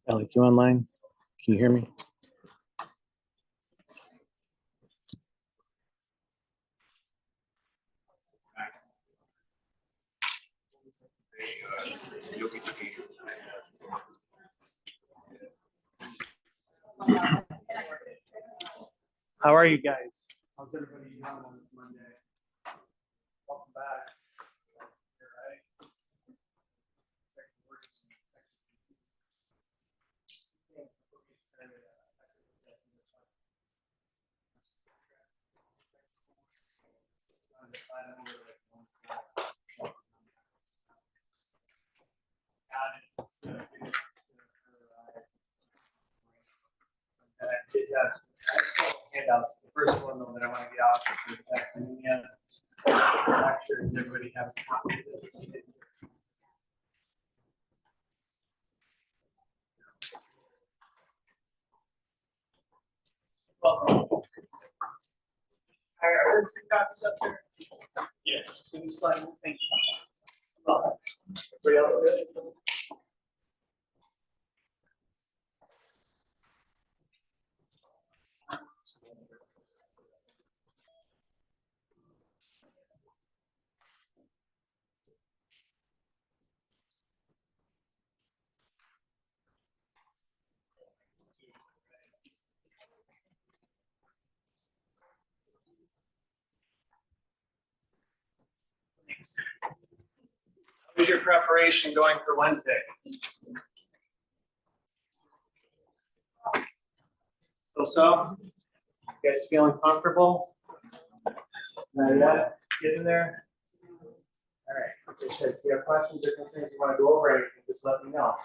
Alec, you online? Can you hear me? How are you guys? How's everybody doing on this Monday? Welcome back. All right. Handouts. The first one though that I want to get out is Bacteremia. I'm not sure does everybody have a copy of this. Awesome. Are there some copies up there? Yeah. Can you slide? Thank you. Awesome. Everybody else good? Thanks. How's your preparation going for Wednesday? So, you guys feeling comfortable? Not yet? Getting there? All right. Okay, so if you have questions or concerns you want to go over anything, just let me know.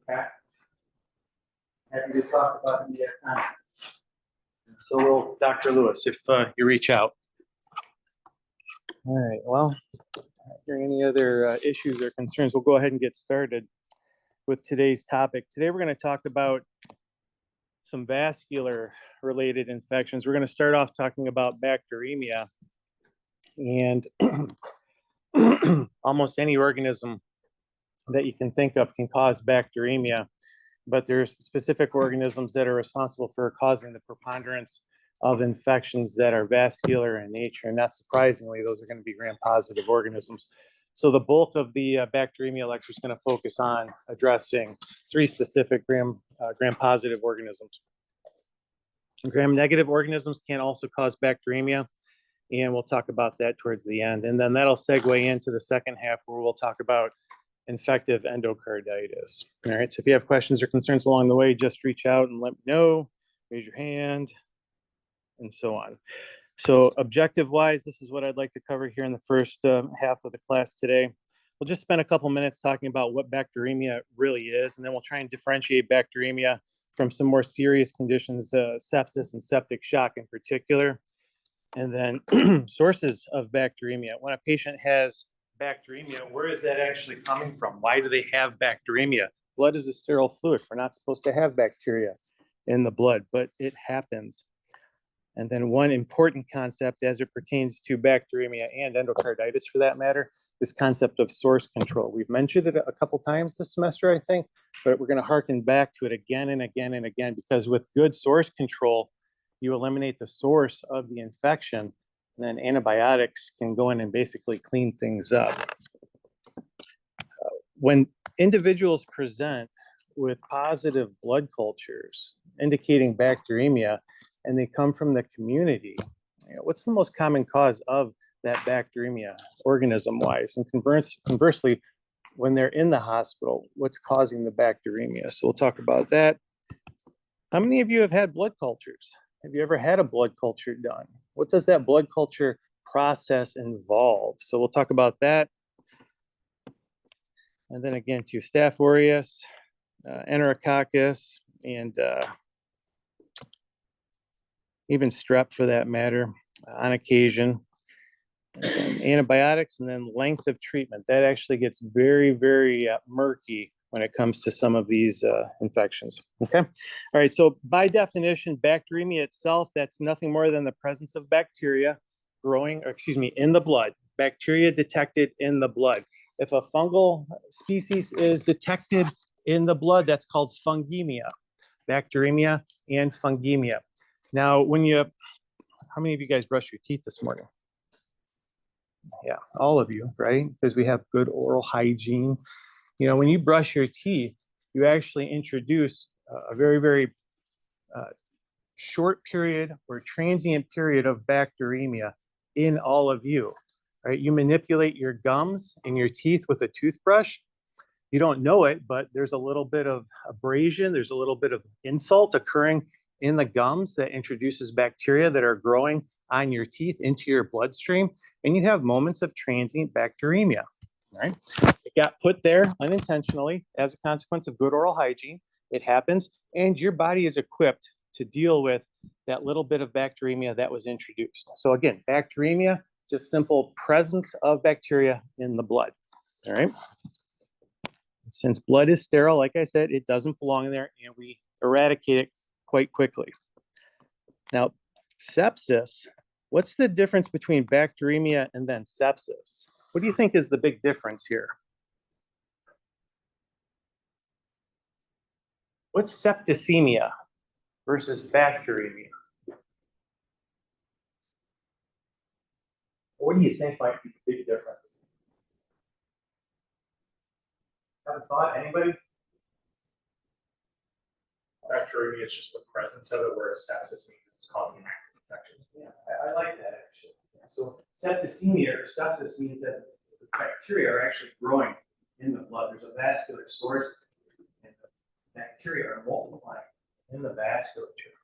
Okay? Happy to talk about the concept. So will Dr. Lewis, if you reach out. All right, well, if there are any other issues or concerns, we'll go ahead and get started with today's topic. Today we're going to talk about some vascular related infections. We're going to start off talking about bacteremia. And almost any organism that you can think of can cause bacteremia, but there's specific organisms that are responsible for causing the preponderance of infections that are vascular in nature. And not surprisingly, those are going to be gram-positive organisms. So the bulk of the bacteremia lecture is going to focus on addressing three specific gram-positive organisms. Gram-negative organisms can also cause bacteremia, and we'll talk about that towards the end. And then that'll segue into the second half where we'll talk about infective endocarditis. All right, so if you have questions or concerns along the way, just reach out and let me know, raise your hand, and so on. So objective-wise, this is what I'd like to cover here in the first half of the class today. We'll just spend a couple minutes talking about what bacteremia really is, and then we'll try and differentiate bacteremia from some more serious conditions, sepsis and septic shock in particular. And then sources of bacteremia. When a patient has bacteremia, where is that actually coming from? Why do they have bacteremia? Blood is a sterile fluid. We're not supposed to have bacteria in the blood, but it happens. And then one important concept as it pertains to bacteremia and endocarditis for that matter, this concept of source control. We've mentioned it a couple times this semester, I think, but we're going to harken back to it again and again and again, because with good source control, you eliminate the source of the infection, and then antibiotics can go in and basically clean things up. When individuals present with positive blood cultures indicating bacteremia, and they come from the community, what's the most common cause of that bacteremia organism-wise? And conversely, when they're in the hospital, what's causing the bacteremia? So we'll talk about that. How many of you have had blood cultures? Have you ever had a blood culture done? what does that blood culture process involve? So we'll talk about that. And then again to Staph aureus, Enterococcus, and even strep for that matter, on occasion. Antibiotics, and then length of treatment. That actually gets very, very murky when it comes to some of these infections. Okay. All right. So by definition, bacteremia itself, that's nothing more than the presence of bacteria growing, or excuse me, in the blood. Bacteria detected in the blood. If a fungal species is detected in the blood, that's called fungemia, bacteremia and fungemia. Now, how many of you guys brush your teeth this morning? Yeah, all of you, right? Because we have good oral hygiene. When you brush your teeth, you actually introduce a very, very short period or transient period of bacteremia in all of you, right? You manipulate your gums and your teeth with a toothbrush. You don't know it, but there's a little bit of abrasion, there's a little bit of insult occurring in the gums that introduces bacteria that are growing on your teeth into your bloodstream, and you have moments of transient bacteremia, right? It got put there unintentionally as a consequence of good oral hygiene. It happens, and your body is equipped to deal with that little bit of bacteremia that was introduced. So again, bacteremia, just simple presence of bacteria in the blood, all right? Since blood is sterile, like I said, it doesn't belong in there, and we eradicate it quite quickly. Now, sepsis, what's the difference between bacteremia and then sepsis? What do you think is the big difference here? What's septicemia versus bacteremia? What do you think might be the big difference? Have a thought, anybody? Bacteremia is just the presence of it, whereas sepsis means it's causing an active infection. Yeah, I like that actually. Yeah. So septicemia or sepsis means that the bacteria are actually growing in the blood. There's a vascular source, and the bacteria are multiplying in the vasculature.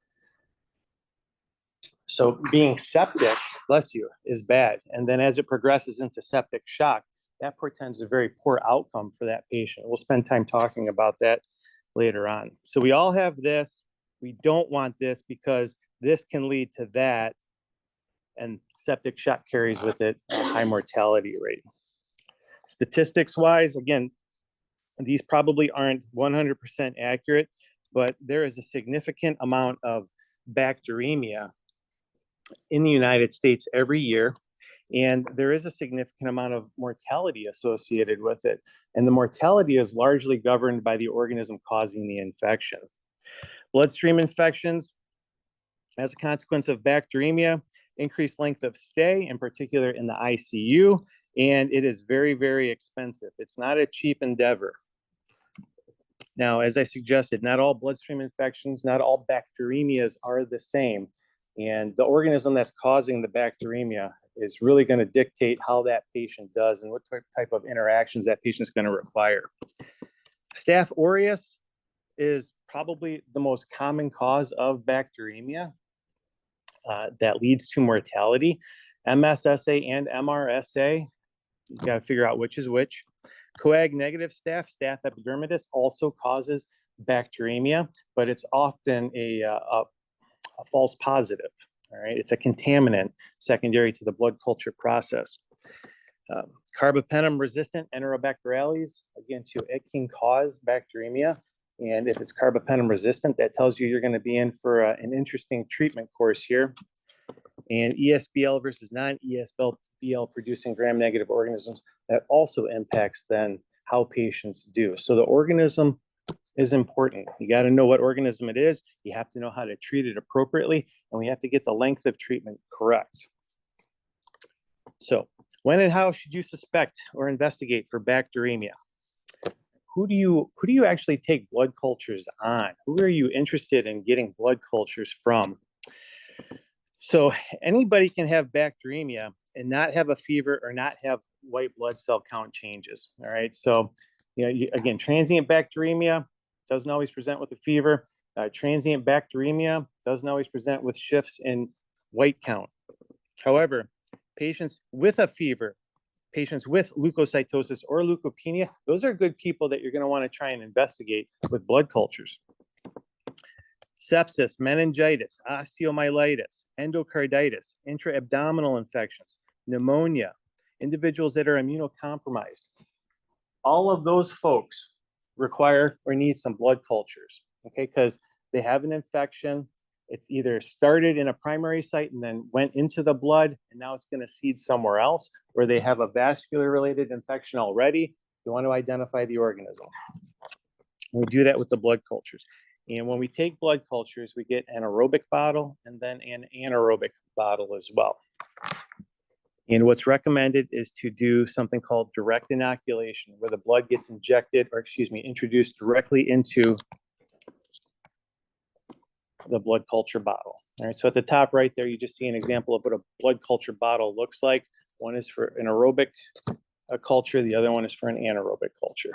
So being septic, bless you, is bad. And then as it progresses into septic shock, that portends a very poor outcome for that patient. We'll spend time talking about that later on. So we all have this. We don't want this because this can lead to that. And septic shock carries with it a high mortality rate. Statistics wise, again, these probably aren't 100% accurate, but there is a significant amount of bacteremia in the United States every year. And there is a significant amount of mortality associated with it. And the mortality is largely governed by the organism causing the infection. Bloodstream infections, as a consequence of bacteremia, increased length of stay, in particular in the ICU, and it is very, very expensive. It's not a cheap endeavor. Now, as I suggested, not all bloodstream infections, not all bacteremias are the same. And the organism that's causing the bacteremia is really going to dictate how that patient does and what type of interactions that patient is going to require. Staph aureus is probably the most common cause of bacteremia that leads to mortality. MSSA and MRSA, you got to figure out which is which. Coag-negative staph, Staph epidermidis, also causes bacteremia, but it's often a false positive. All right, it's a contaminant secondary to the blood culture process. Carbapenem-resistant Enterobacterales, again, it can cause bacteremia. And if it's carbapenem-resistant, that tells you you're going to be in for an interesting treatment course here. And ESBL versus non-ESBL producing gram-negative organisms, that also impacts then how patients do. So the organism is important. You got to know what organism it is. You have to know how to treat it appropriately, and we have to get the length of treatment correct. So when and how should you suspect or investigate for bacteremia? Who do you actually take blood cultures on? Who are you interested in getting blood cultures from? So anybody can have bacteremia and not have a fever or not have white blood cell count changes. All right. So, again, transient bacteremia doesn't always present with a fever. Transient bacteremia doesn't always present with shifts in white count. However, patients with a fever, patients with leukocytosis or leukopenia, those are good people that you're going to want to try and investigate with blood cultures. Sepsis, meningitis, osteomyelitis, endocarditis, intra-abdominal infections, pneumonia, individuals that are immunocompromised. All of those folks require or need some blood cultures, okay? Because they have an infection. It's either started in a primary site and then went into the blood, and now it's going to seed somewhere else, or they have a vascular-related infection already. You want to identify the organism. We do that with the blood cultures. And when we take blood cultures, we get an aerobic bottle and then an anaerobic bottle as well. And what's recommended is to do something called direct inoculation, where the blood gets injected, or excuse me, introduced directly into the blood culture bottle. All right, so at the top right there, you just see an example of what a blood culture bottle looks like. One is for an aerobic culture, the other one is for an anaerobic culture.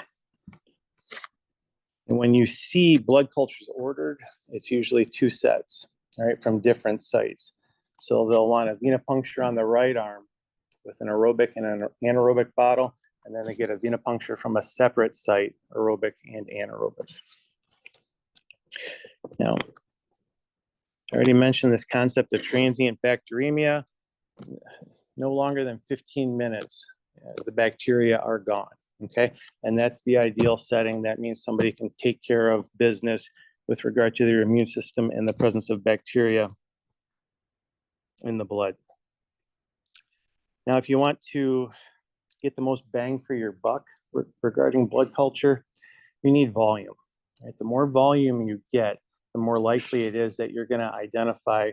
And when you see blood cultures ordered, it's usually 2 sets, all right, from different sites. So they'll want a venipuncture on the right arm with an aerobic and an anaerobic bottle, and then they get a venipuncture from a separate site, aerobic and anaerobic. Now, I already mentioned this concept of transient bacteremia. No longer than 15 minutes, the bacteria are gone. Okay, and that's the ideal setting. That means somebody can take care of business with regard to their immune system in the presence of bacteria in the blood. Now, if you want to get the most bang for your buck regarding blood culture, you need volume. Right? The more volume you get, the more likely it is that you're going to identify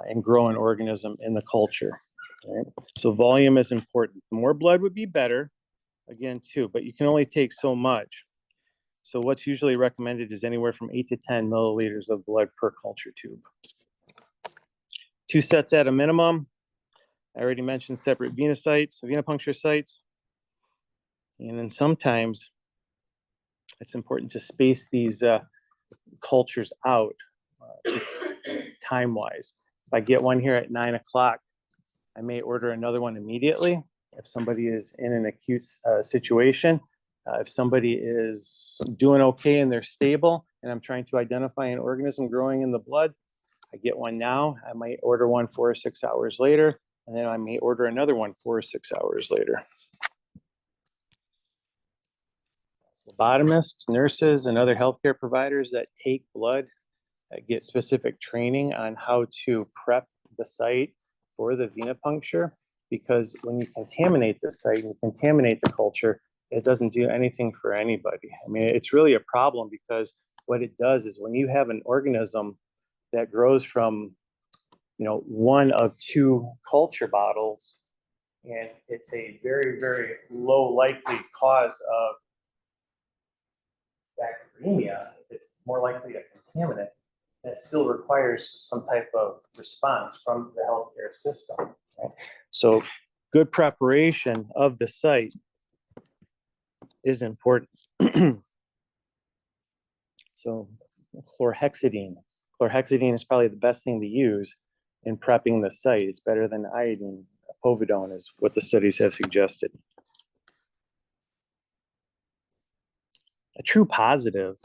and grow an organism in the culture. Right? So volume is important. The more blood would be better, again, too, but you can only take so much. So what's usually recommended is anywhere from 8 to 10 milliliters of blood per culture tube. 2 sets at a minimum. I already mentioned separate venocytes, venipuncture sites. And then sometimes it's important to space these cultures out time-wise. If I get one here at 9 o'clock, I may order another one immediately. If somebody is in an acute situation, if somebody is doing okay and they're stable, and I'm trying to identify an organism growing in the blood, I get one now. I might order one 4 or 6 hours later, and then I may order another one 4 or 6 hours later. Phlebotomists, nurses, and other healthcare providers that take blood get specific training on how to prep the site for the venipuncture, because when you contaminate the site and contaminate the culture, it doesn't do anything for anybody. I mean, it's really a problem, because what it does is when you have an organism that grows from, one of 2 culture bottles, and it's a very, very low likely cause of bacteremia, it's more likely a contaminant, that still requires some type of response from the healthcare system. Right? So good preparation of the site is important. So chlorhexidine. Chlorhexidine is probably the best thing to use in prepping the site. It's better than iodine. Povidone is what the studies have suggested. A true positive,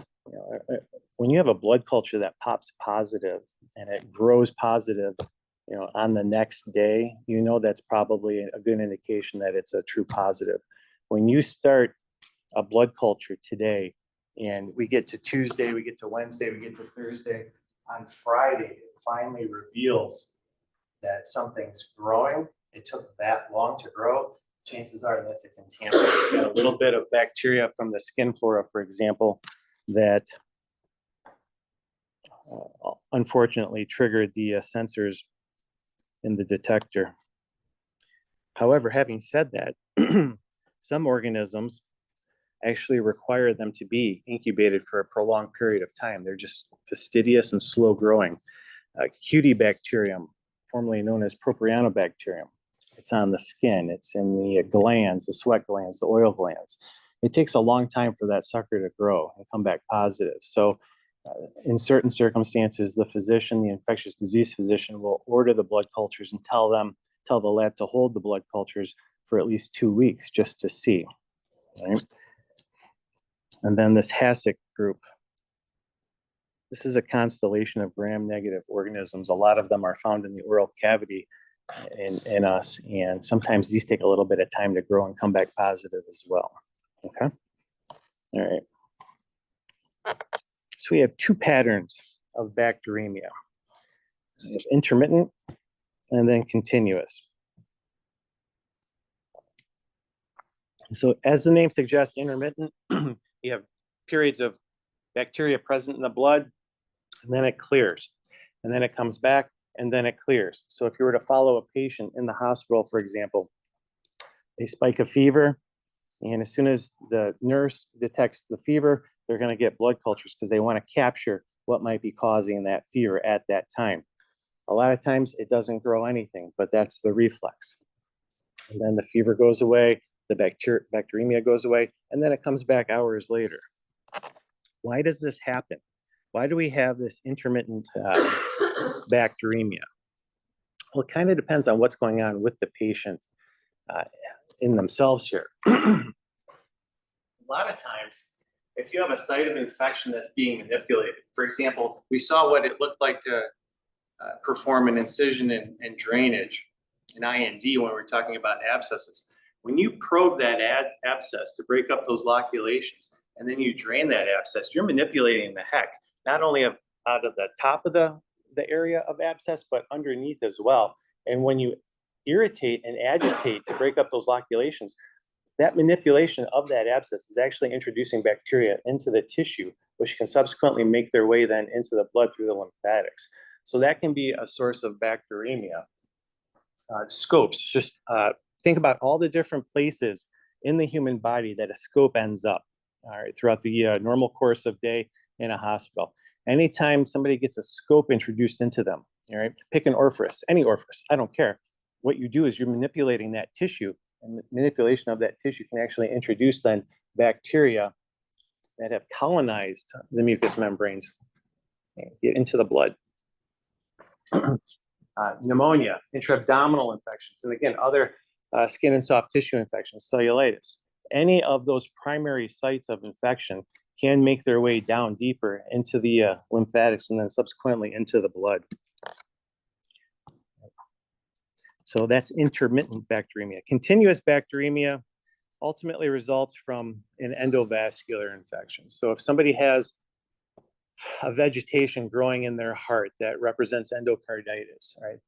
when you have a blood culture that pops positive and it grows positive, on the next day, that's probably a good indication that it's a true positive. When you start a blood culture today, and we get to Tuesday, we get to Wednesday, we get to Thursday, on Friday, it finally reveals that something's growing. It took that long to grow. Chances are that's a contaminant. You got a little bit of bacteria from the skin flora, for example, that unfortunately triggered the sensors in the detector. However, having said that, some organisms actually require them to be incubated for a prolonged period of time. They're just fastidious and slow growing. Cutibacterium, formerly known as Propionibacterium. It's on the skin, it's in the glands, the sweat glands, the oil glands. It takes a long time for that sucker to grow and come back positive. So in certain circumstances, the physician, the infectious disease physician, will order the blood cultures and tell them tell the lab to hold the blood cultures for at least 2 weeks just to see. Right? And then this HASIC group. This is a constellation of gram-negative organisms. A lot of them are found in the oral cavity in us, and sometimes these take a little bit of time to grow and come back positive as well. Okay. All right. So we have two patterns of bacteremia. We have intermittent and then continuous. So as the name suggests, intermittent, you have periods of bacteria present in the blood, and then it clears, and then it comes back, and then it clears. So if you were to follow a patient in the hospital, for example, they spike a fever, and as soon as the nurse detects the fever, they're going to get blood cultures because they want to capture what might be causing that fever at that time. A lot of times it doesn't grow anything, but that's the reflex. And then the fever goes away, the bacteremia goes away, and then it comes back hours later. Why does this happen? Why do we have this intermittent bacteremia? Well, it kind of depends on what's going on with the patient in themselves here. A lot of times, if you have a site of infection that's being manipulated, for example, we saw what it looked like to perform an incision and drainage, an IND, when we were talking about abscesses. When you probe that abscess to break up those loculations, and then you drain that abscess, you're manipulating the heck, not only out of the top of the area of abscess, but underneath as well. And when you irritate and agitate to break up those loculations, that manipulation of that abscess is actually introducing bacteria into the tissue, which can subsequently make their way then into the blood through the lymphatics. So that can be a source of bacteremia. Scopes, just think about all the different places in the human body that a scope ends up, all right, throughout the normal course of day in a hospital. Anytime somebody gets a scope introduced into them, all right, pick an orifice, any orifice, I don't care. What you do is you're manipulating that tissue, and the manipulation of that tissue can actually introduce then bacteria that have colonized the mucous membranes and get into the blood. Pneumonia, intra-abdominal infections, and again, other skin and soft tissue infections, cellulitis. Any of those primary sites of infection can make their way down deeper into the lymphatics and then subsequently into the blood. So that's intermittent bacteremia. Continuous bacteremia ultimately results from an endovascular infection. So if somebody has a vegetation growing in their heart that represents endocarditis, right?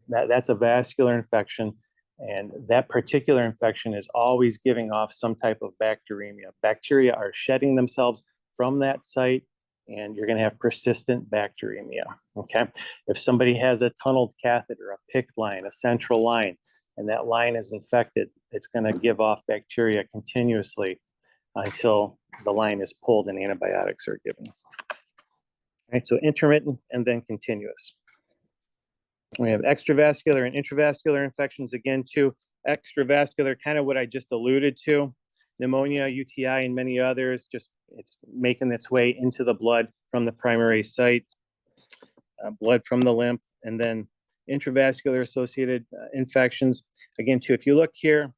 That's a vascular infection, and that particular infection is always giving off some type of bacteremia. Bacteria are shedding themselves from that site, and you're going to have persistent bacteremia, okay? If somebody has a tunneled catheter, a PICC line, a central line, and that line is infected, it's going to give off bacteria continuously until the line is pulled and antibiotics are given. Right, so intermittent and then continuous. We have extravascular and intravascular infections again too. Extravascular, kind of what I just alluded to. Pneumonia, UTI, and many others, just it's making its way into the blood from the primary site, blood from the lymph, and then intravascular associated infections. Again too, if you look here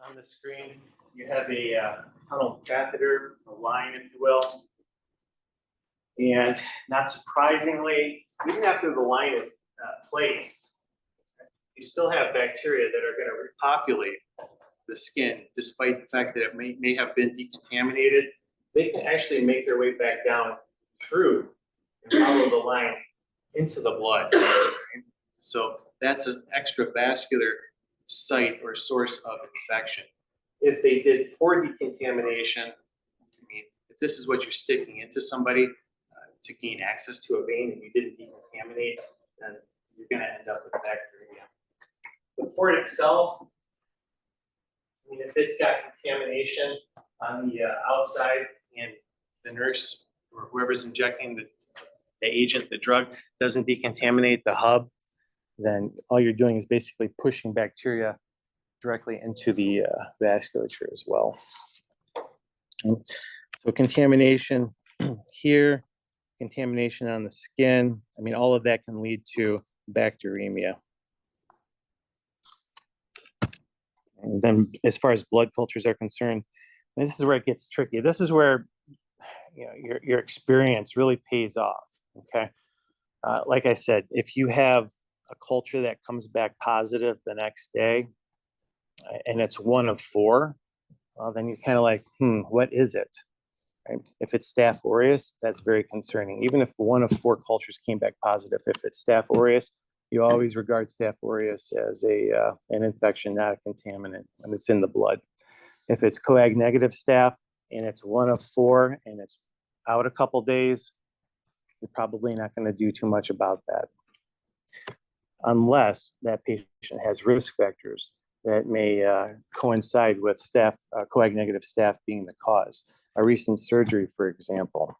on the screen, you have a tunnel catheter, a line, if you will. And not surprisingly, even after the line is placed, you still have bacteria that are going to repopulate the skin, despite the fact that it may have been decontaminated. They can actually make their way back down through and follow the line into the blood. So that's an extravascular site or source of infection. If they did poor decontamination, I mean, if this is what you're sticking into somebody, to gain access to a vein and you didn't decontaminate, then you're going to end up with bacteria. The port itself, I mean, if it's got contamination on the outside and the nurse or whoever's injecting the agent, the drug, doesn't decontaminate the hub, then all you're doing is basically pushing bacteria directly into the vasculature as well. And so contamination here, contamination on the skin, I mean, all of that can lead to bacteremia. And then as far as blood cultures are concerned, this is where it gets tricky. This is where your experience really pays off. Okay. Like I said, if you have a culture that comes back positive the next day and it's one of four, well, then you're kind of like, what is it? Right? If it's Staph aureus, that's very concerning. Even if one of four cultures came back positive, if it's Staph aureus, you always regard Staph aureus as an infection, not a contaminant, and it's in the blood. If it's coag negative staph and it's one of four and it's out a couple days, you're probably not going to do too much about that, unless that patient has risk factors that may coincide with staph, coag negative staph being the cause. A recent surgery, for example,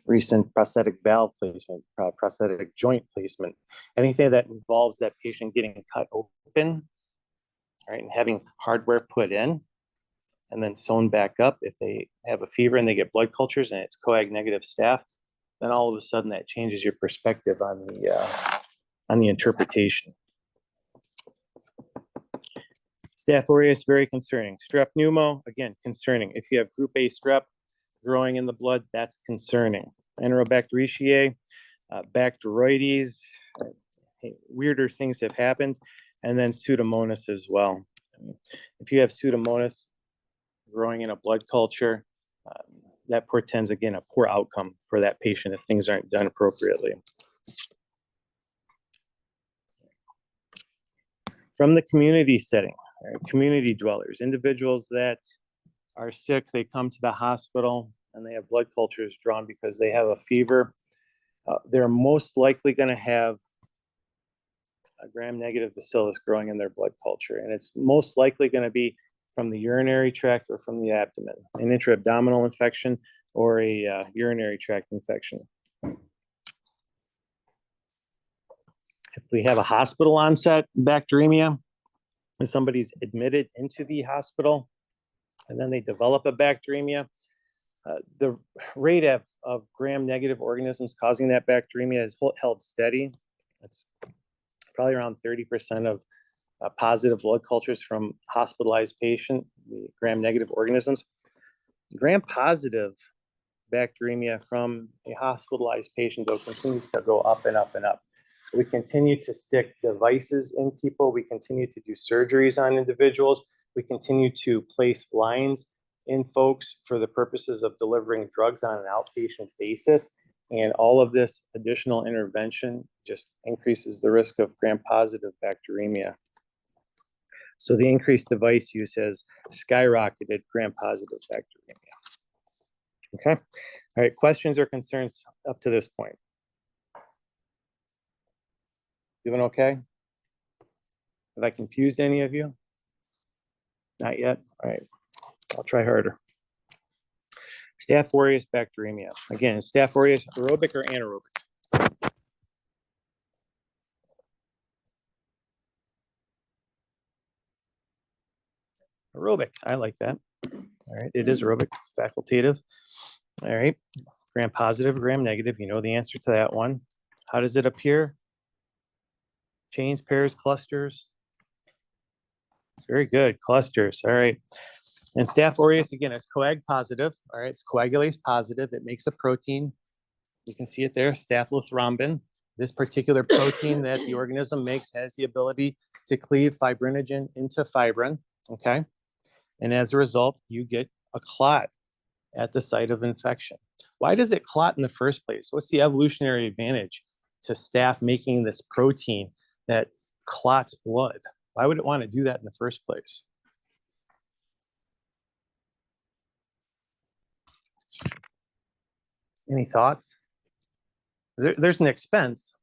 recent prosthetic valve placement, prosthetic joint placement, anything that involves that patient getting cut open, right, and having hardware put in and then sewn back up. If they have a fever and they get blood cultures and it's coag negative staph, then all of a sudden that changes your perspective on the interpretation. Staph aureus, very concerning. Strep pneumo, again, concerning. If you have group A strep growing in the blood, that's concerning. Enterobacteriaceae, Bacteroides, weirder things have happened, and then Pseudomonas as well. If you have Pseudomonas growing in a blood culture, that portends, again, a poor outcome for that patient if things aren't done appropriately. From the community setting, community dwellers, individuals that are sick, they come to the hospital and they have blood cultures drawn because they have a fever. They're most likely going to have a gram-negative bacillus growing in their blood culture, and it's most likely going to be from the urinary tract or from the abdomen, an intra-abdominal infection or a urinary tract infection. If we have a hospital onset bacteremia, and somebody's admitted into the hospital and then they develop a bacteremia, the rate of gram-negative organisms causing that bacteremia is held steady. It's probably around 30% of positive blood cultures from hospitalized patient, the gram-negative organisms. Gram-positive bacteremia from a hospitalized patient, though, continues to go up and up and up. We continue to stick devices in people. We continue to do surgeries on individuals. We continue to place lines in folks for the purposes of delivering drugs on an outpatient basis. And all of this additional intervention just increases the risk of gram-positive bacteremia. So the increased device use has skyrocketed gram-positive bacteremia. Okay. All right. Questions or concerns up to this point? Doing okay? Have I confused any of you? Not yet? All right. I'll try harder. Staph aureus bacteremia. Again, is Staph aureus aerobic or anaerobic? Aerobic. I like that. All right. It is aerobic. It's facultative. All right. Gram positive, gram negative. You know the answer to that one. How does it appear? Chains, pairs, clusters. Very good. Clusters. All right. And Staph aureus, again, it's coag positive. All right. It's coagulase positive. It makes a protein. You can see it there, staphylothrombin. This particular protein that the organism makes has the ability to cleave fibrinogen into fibrin. Okay. And as a result, you get a clot at the site of infection. Why does it clot in the first place? What's the evolutionary advantage to staph making this protein that clots blood? Why would it want to do that in the first place? Any thoughts? There's an expense.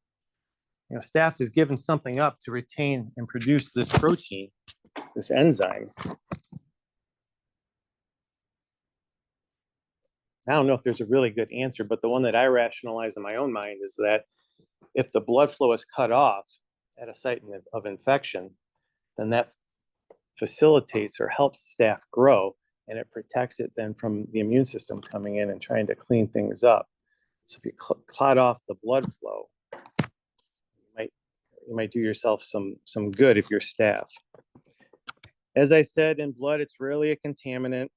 You know, staph is given something up to retain and produce this protein, this enzyme. I don't know if there's a really good answer, but the one that I rationalize in my own mind is that if the blood flow is cut off at a site of infection, then that facilitates or helps staph grow, and it protects it then from the immune system coming in and trying to clean things up. So if you clot off the blood flow, you might do yourself some good if you're staph. As I said, in blood, it's rarely a contaminant.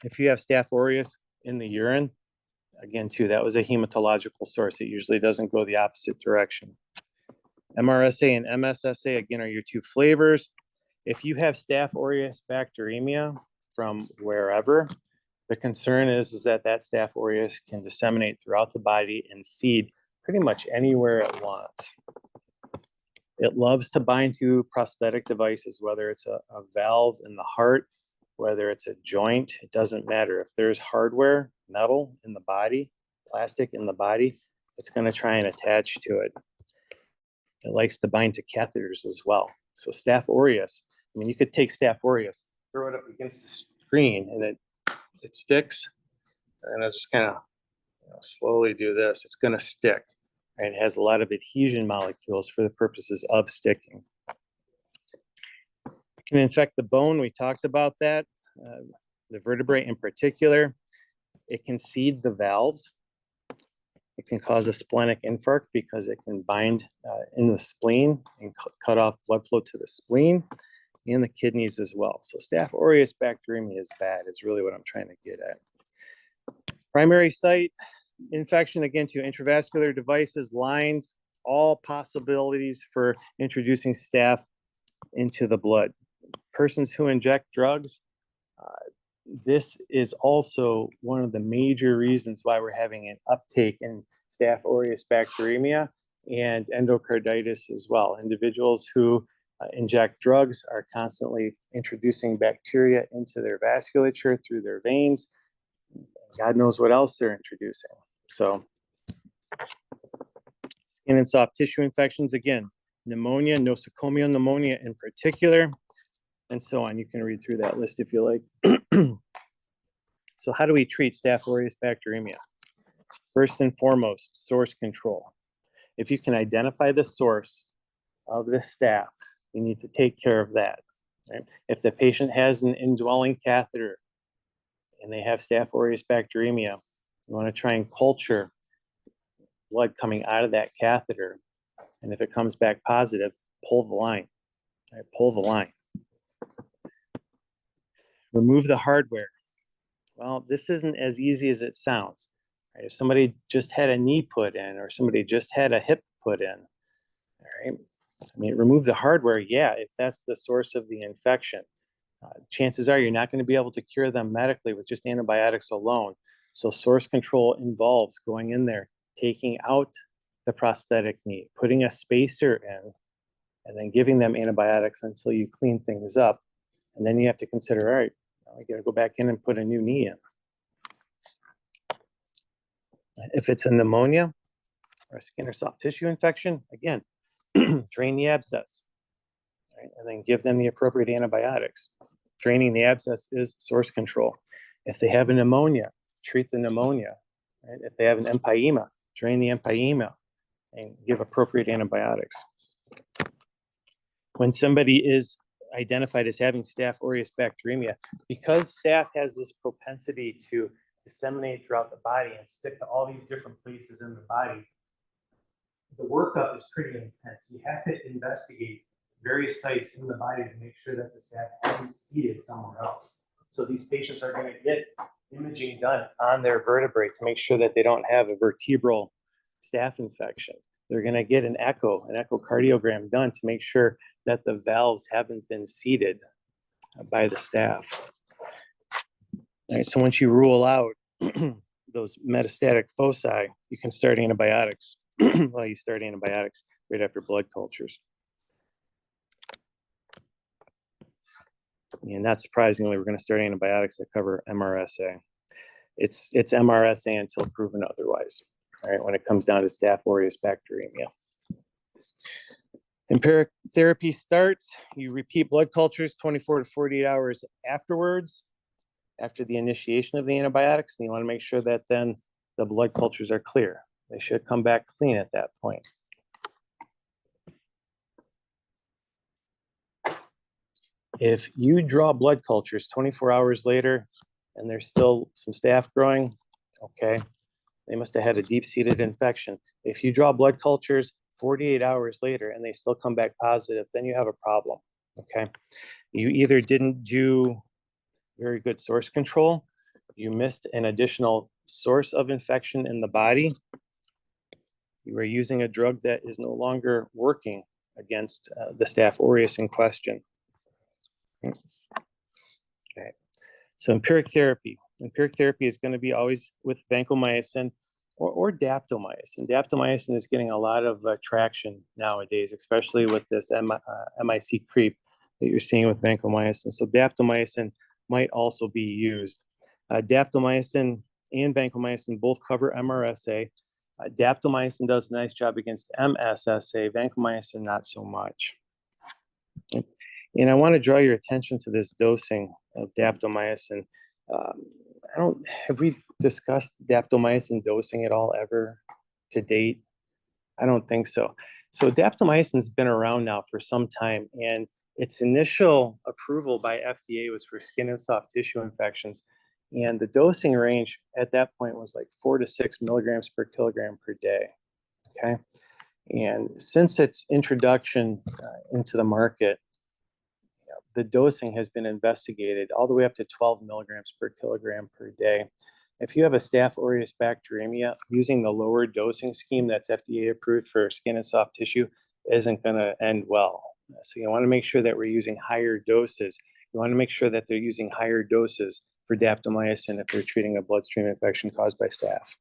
If you have Staph aureus in the urine, again, too, that was a hematological source. It usually doesn't go the opposite direction. MRSA and MSSA, again, are your two flavors. If you have Staph aureus bacteremia from wherever, the concern is that that Staph aureus can disseminate throughout the body and seed pretty much anywhere it wants. It loves to bind to prosthetic devices, whether it's a valve in the heart, whether it's a joint, it doesn't matter. If there's hardware, metal in the body, plastic in the body, it's going to try and attach to it. It likes to bind to catheters as well. So Staph aureus, I mean, you could take Staph aureus, throw it up against the screen, and it sticks. And I'll just kind of slowly do this. It's going to stick. Right? It has a lot of adhesion molecules for the purposes of sticking. It can infect the bone. We talked about that. The vertebrae in particular. It can seed the valves. It can cause a splenic infarct because it can bind in the spleen and cut off blood flow to the spleen and the kidneys as well. So Staph aureus bacteremia is bad, is really what I'm trying to get at. Primary site infection, again, to intravascular devices, lines, all possibilities for introducing staph into the blood. Persons who inject drugs, this is also one of the major reasons why we're having an uptake in Staph aureus bacteremia and endocarditis as well. Individuals who inject drugs are constantly introducing bacteria into their vasculature through their veins. God knows what else they're introducing. So, skin and soft tissue infections, again, pneumonia, nosocomial pneumonia in particular, and so on. You can read through that list if you like. So how do we treat Staph aureus bacteremia? First and foremost, source control. If you can identify the source of the staph, you need to take care of that. Right? If the patient has an indwelling catheter and they have Staph aureus bacteremia, you want to try and culture blood coming out of that catheter. And if it comes back positive, pull the line. Right? Pull the line. Remove the hardware. Well, this isn't as easy as it sounds. Right? If somebody just had a knee put in or somebody just had a hip put in, right? I mean, remove the hardware, yeah, if that's the source of the infection. Chances are you're not going to be able to cure them medically with just antibiotics alone. So source control involves going in there, taking out the prosthetic knee, putting a spacer in, and then giving them antibiotics until you clean things up. And then you have to consider, all right, I got to go back in and put a new knee in. If it's a pneumonia or a skin or soft tissue infection, again, drain the abscess, right? And then give them the appropriate antibiotics. Draining the abscess is source control. If they have a pneumonia, treat the pneumonia. Right? If they have an empyema, drain the empyema and give appropriate antibiotics. When somebody is identified as having Staph aureus bacteremia, because staph has this propensity to disseminate throughout the body and stick to all these different places in the body, the workup is pretty intense. You have to investigate various sites in the body to make sure that the staph hasn't seeded somewhere else. So these patients are going to get imaging done on their vertebrae to make sure that they don't have a vertebral staph infection. They're going to get an echocardiogram done to make sure that the valves haven't been seeded by the staph. All right, so once you rule out those metastatic foci, you can start antibiotics. Well, you start antibiotics right after blood cultures. And not surprisingly, we're going to start antibiotics that cover MRSA. It's MRSA until proven otherwise, right, when it comes down to Staph aureus bacteremia. Empiric therapy starts, you repeat blood cultures 24 to 48 hours afterwards, after the initiation of the antibiotics, and you want to make sure that then the blood cultures are clear. They should come back clean at that point. If you draw blood cultures 24 hours later and there's still some staph growing, okay, they must have had a deep-seated infection. If you draw blood cultures 48 hours later and they still come back positive, then you have a problem, okay? You either didn't do very good source control, you missed an additional source of infection in the body, you are using a drug that is no longer working against the Staph aureus in question. Okay. So empiric therapy is going to be always with vancomycin or daptomycin. Daptomycin is getting a lot of traction nowadays, especially with this MIC creep that you're seeing with vancomycin. So daptomycin might also be used. Daptomycin and vancomycin both cover MRSA. Daptomycin does a nice job against MSSA, vancomycin not so much. Okay. And I want to draw your attention to this dosing of daptomycin. Have we discussed daptomycin dosing at all ever to date? I don't think so. So daptomycin's been around now for some time, and its initial approval by FDA was for skin and soft tissue infections. And the dosing range at that point was like 4 to 6 milligrams per kilogram per day. Okay. And since its introduction into the market, the dosing has been investigated all the way up to 12 milligrams per kilogram per day. If you have a Staph aureus bacteremia, using the lower dosing scheme that's FDA approved for skin and soft tissue isn't going to end well. So you want to make sure that we're using higher doses. You want to make sure that they're using higher doses for daptomycin if they're treating a bloodstream infection caused by staph.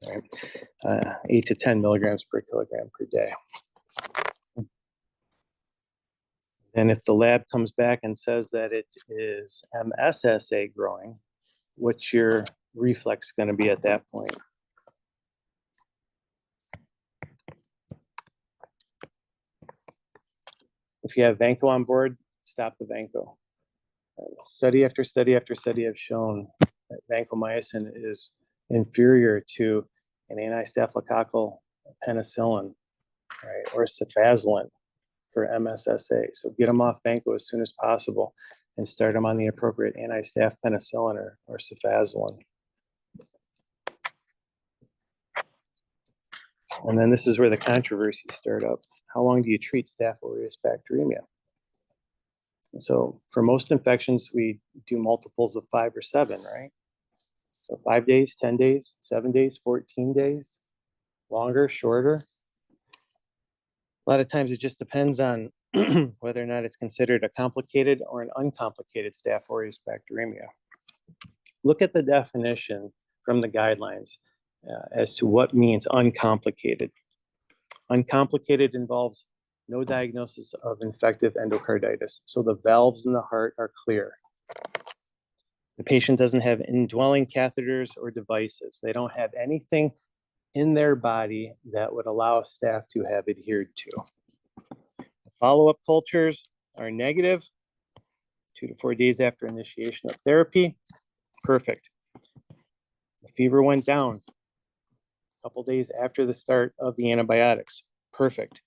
Right? 8 to 10 milligrams per kilogram per day. And if the lab comes back and says that it is MSSA growing, what's your reflex going to be at that point? If you have Vanco on board, stop the Vanco. Study after study after study have shown that vancomycin is inferior to an anti-staphylococcal penicillin, right, or cefazolin for MSSA. So get them off Vanco as soon as possible and start them on the appropriate anti-staph penicillin or cefazolin. And then this is where the controversies start up. How long do you treat Staph aureus bacteremia? And so for most infections, we do multiples of 5 or 7, right? So 5 days, 10 days, 7 days, 14 days, longer, shorter. A lot of times it just depends on whether or not it's considered a complicated or an uncomplicated Staph aureus bacteremia. Look at the definition from the guidelines as to what means uncomplicated. Uncomplicated involves no diagnosis of infective endocarditis. So the valves in the heart are clear. The patient doesn't have indwelling catheters or devices. They don't have anything in their body that would allow staph to have adhered to. Follow-up cultures are negative 2 to 4 days after initiation of therapy. Perfect. The fever went down a couple days after the start of the antibiotics. Perfect.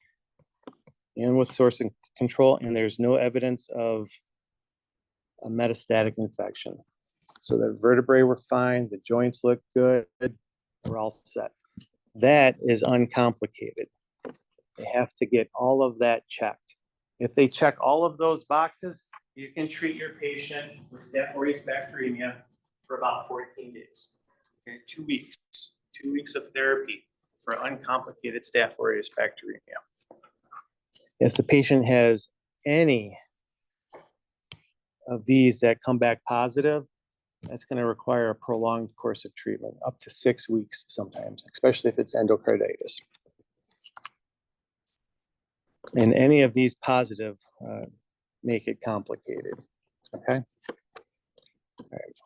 And with source control, and there's no evidence of a metastatic infection. So the vertebrae were fine, the joints look good, we're all set. That is uncomplicated. They have to get all of that checked. If they check all of those boxes, you can treat your patient with Staph aureus bacteremia for about 14 days. Okay, 2 weeks. 2 weeks of therapy for uncomplicated Staph aureus bacteremia. If the patient has any of these that come back positive, that's going to require a prolonged course of treatment, up to 6 weeks sometimes, especially if it's endocarditis. And any of these positive make it complicated, okay? All right.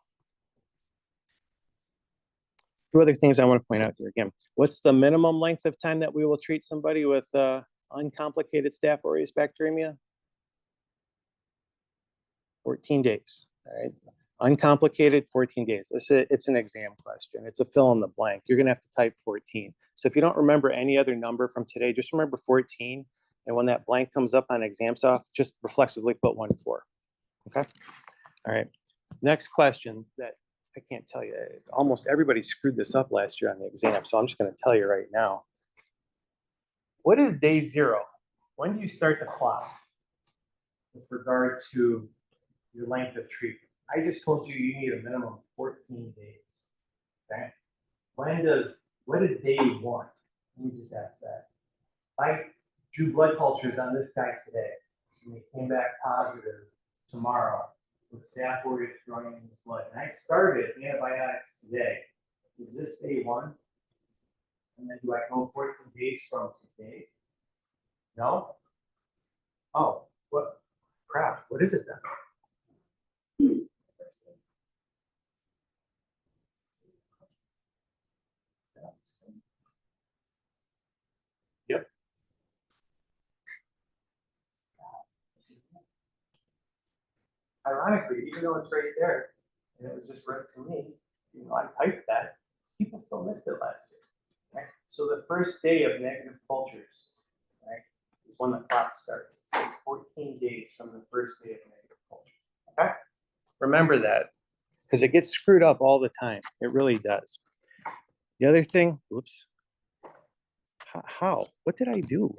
2 other things I want to point out here. Again, what's the minimum length of time that we will treat somebody with uncomplicated Staph aureus bacteremia? 14 days, all right? Uncomplicated, 14 days. It's an exam question. It's a fill in the blank. You're going to have to type 14. So if you don't remember any other number from today, just remember 14. And when that blank comes up on ExamSoft, just reflexively put 1-4. Okay? All right. Next question that I can't tell you. Almost everybody screwed this up last year on the exam, so I'm just going to tell you right now. What is day 0? When do you start the clock with regard to your length of treatment. I just told you you need a minimum of 14 days. Okay? What is day one? Let me just ask that. If I drew blood cultures on this guy today, and they came back positive tomorrow with Staph aureus growing in his blood, and I started antibiotics today, is this day one? And then do I go 14 days from today? No? Oh, what? Crap, what is it then? Yep. Ironically, even though it's right there, and it was just read to me, I typed that, people still missed it last year. Right? So the first day of negative cultures, right, is when the clock starts. So it's 14 days from the first day of negative culture. Okay? Remember that, because it gets screwed up all the time. It really does. The other thing, whoops. How? What did I do?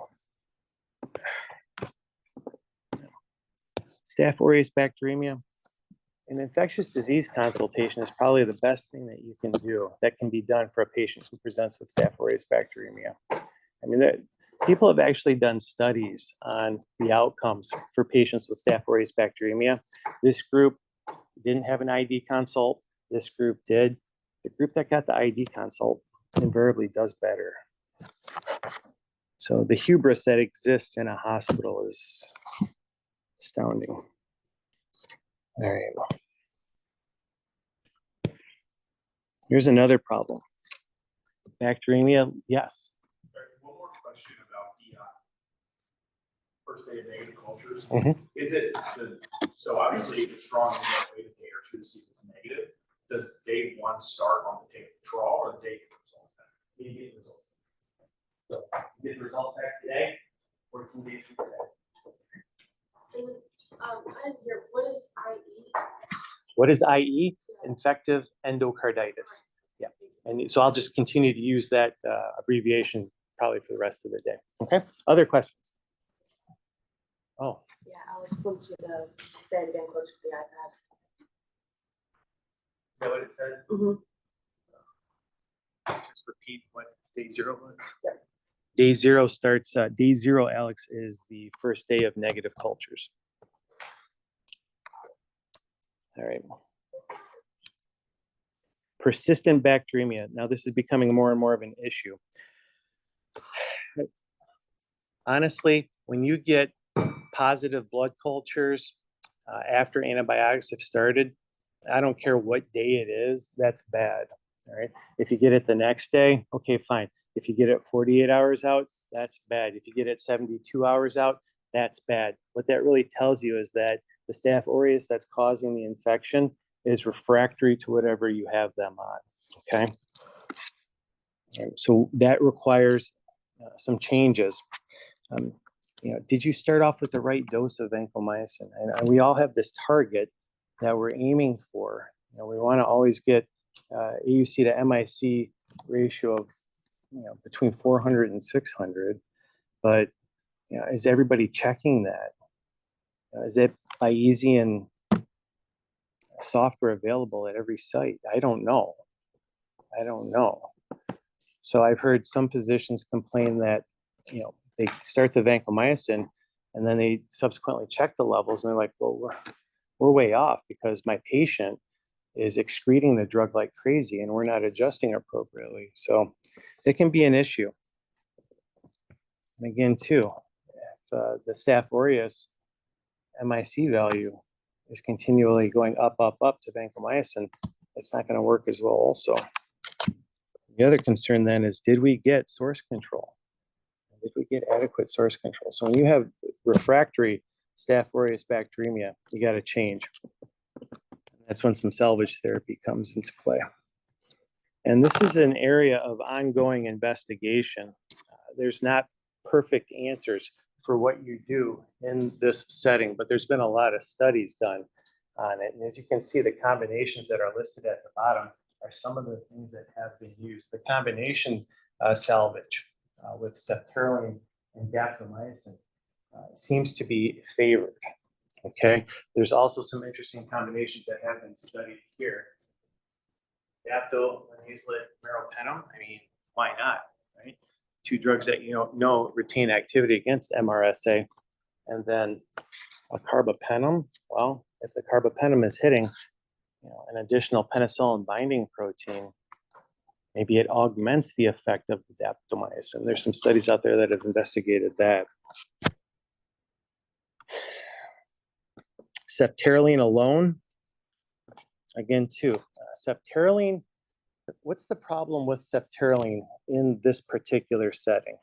Staph aureus bacteremia. An infectious disease consultation is probably the best thing that you can do that can be done for a patient who presents with Staph aureus bacteremia. I mean, people have actually done studies on the outcomes for patients with Staph aureus bacteremia. This group didn't have an ID consult. This group did. The group that got the ID consult invariably does better. So the hubris that exists in a hospital is astounding. All right. Here's another problem. Bacteremia, yes. One more question about the first day of negative cultures. Mhm. Is it so obviously if it's strong, you have to wait a day or two to see if it's negative. Does day one start on the day of the draw or the day of the results back? You get the results. So you get the results back today, 14 days from today. I didn't hear, what is IE? What is IE? Infective endocarditis. Yeah. And so I'll just continue to use that abbreviation probably for the rest of the day. Okay. Other questions? Oh. Yeah, Alex wants you to say it again closer to the iPad. Is that what it said? Mm-hmm. Just repeat what day 0 was. Yeah. Day 0 starts, day 0, Alex, is the first day of negative cultures. All right. Persistent bacteremia. Now, this is becoming more and more of an issue. Honestly, when you get positive blood cultures after antibiotics have started, I don't care what day it is, that's bad. All right. If you get it the next day, okay, fine. If you get it 48 hours out, that's bad. If you get it 72 hours out, that's bad. What that really tells you is that the Staph aureus that's causing the infection is refractory to whatever you have them on. Okay. All right, so that requires some changes. Did you start off with the right dose of vancomycin? And we all have this target that we're aiming for. We want to always get AUC to MIC ratio of between 400 and 600. But is everybody checking that? Is it Bayesian software available at every site? I don't know. So I've heard some physicians complain that they start the vancomycin and then they subsequently check the levels and they're like, well, we're way off because my patient is excreting the drug like crazy and we're not adjusting appropriately. So it can be an issue. And again, too, if the Staph aureus MIC value is continually going up to vancomycin, it's not going to work as well also. The other concern then is, did we get source control? Did we get adequate source control? So when you have refractory Staph aureus bacteremia, you got to change. That's when some salvage therapy comes into play. And this is an area of ongoing investigation. There's not perfect answers for what you do in this setting, but there's been a lot of studies done on it. And as you can see, the combinations that are listed at the bottom are some of the things that have been used. The combination salvage with ceftaroline and daptomycin seems to be favored. Okay, there's also some interesting combinations that have been studied here. Dapto, linezolid, meropenem. I mean, why not, right? Two drugs that know retain activity against MRSA, and then a carbapenem. Well, if the carbapenem is hitting, an additional penicillin binding protein, maybe it augments the effect of the daptomycin. There's some studies out there that have investigated that. Ceftaroline alone, again, too. Ceftaroline, what's the problem with ceftaroline in this particular setting?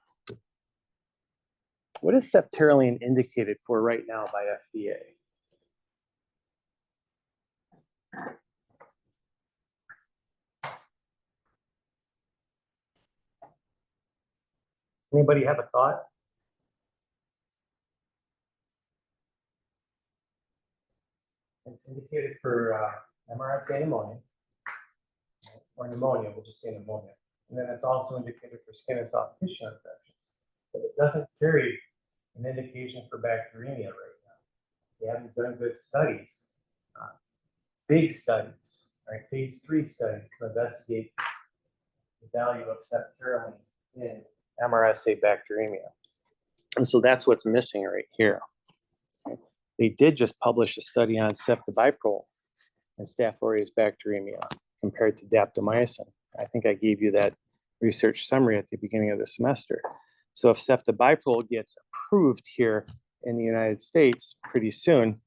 What is ceftaroline indicated for right now by FDA? Anybody have a thought? It's indicated for MRSA pneumonia, or pneumonia, we'll just say pneumonia. And then it's also indicated for skin and soft tissue infections. But it doesn't carry an indication for bacteremia right now. They haven't done good studies, big studies, right? Phase 3 studies to investigate the value of ceftaroline in MRSA bacteremia. And so that's what's missing right here. They did just publish a study on ceftobiprole and Staph aureus bacteremia compared to daptomycin. I think I gave you that research summary at the beginning of the semester. So if ceftobiprole gets approved here in the United States pretty soon,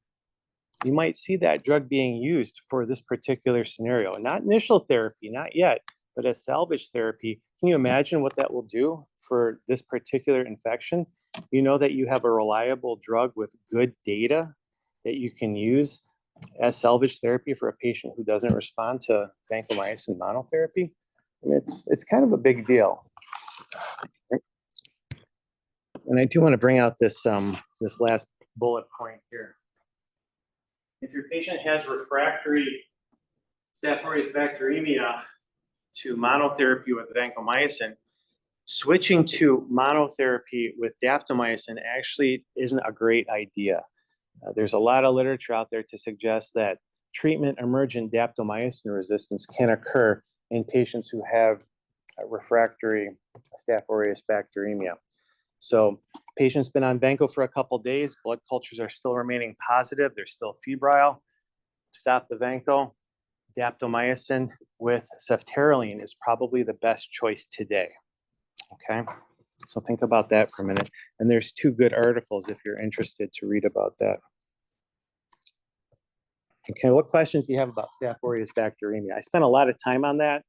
you might see that drug being used for this particular scenario. Not initial therapy, not yet, but as salvage therapy. Can you imagine what that will do for this particular infection? You know that you have a reliable drug with good data that you can use as salvage therapy for a patient who doesn't respond to vancomycin monotherapy. I mean, it's kind of a big deal. And I do want to bring out this this last bullet point here. If your patient has refractory Staph aureus bacteremia to monotherapy with vancomycin, switching to monotherapy with daptomycin actually isn't a great idea. There's a lot of literature out there to suggest that treatment emergent daptomycin resistance can occur in patients who have refractory Staph aureus bacteremia. So patient's been on vanco for a couple days, blood cultures are still remaining positive, they're still febrile. Stop the vanco. Daptomycin with ceftaroline is probably the best choice today. Okay, so think about that for a minute. And there's 2 good articles if you're interested to read about that. Okay, what questions do you have about Staph aureus bacteremia? I spent a lot of time on that,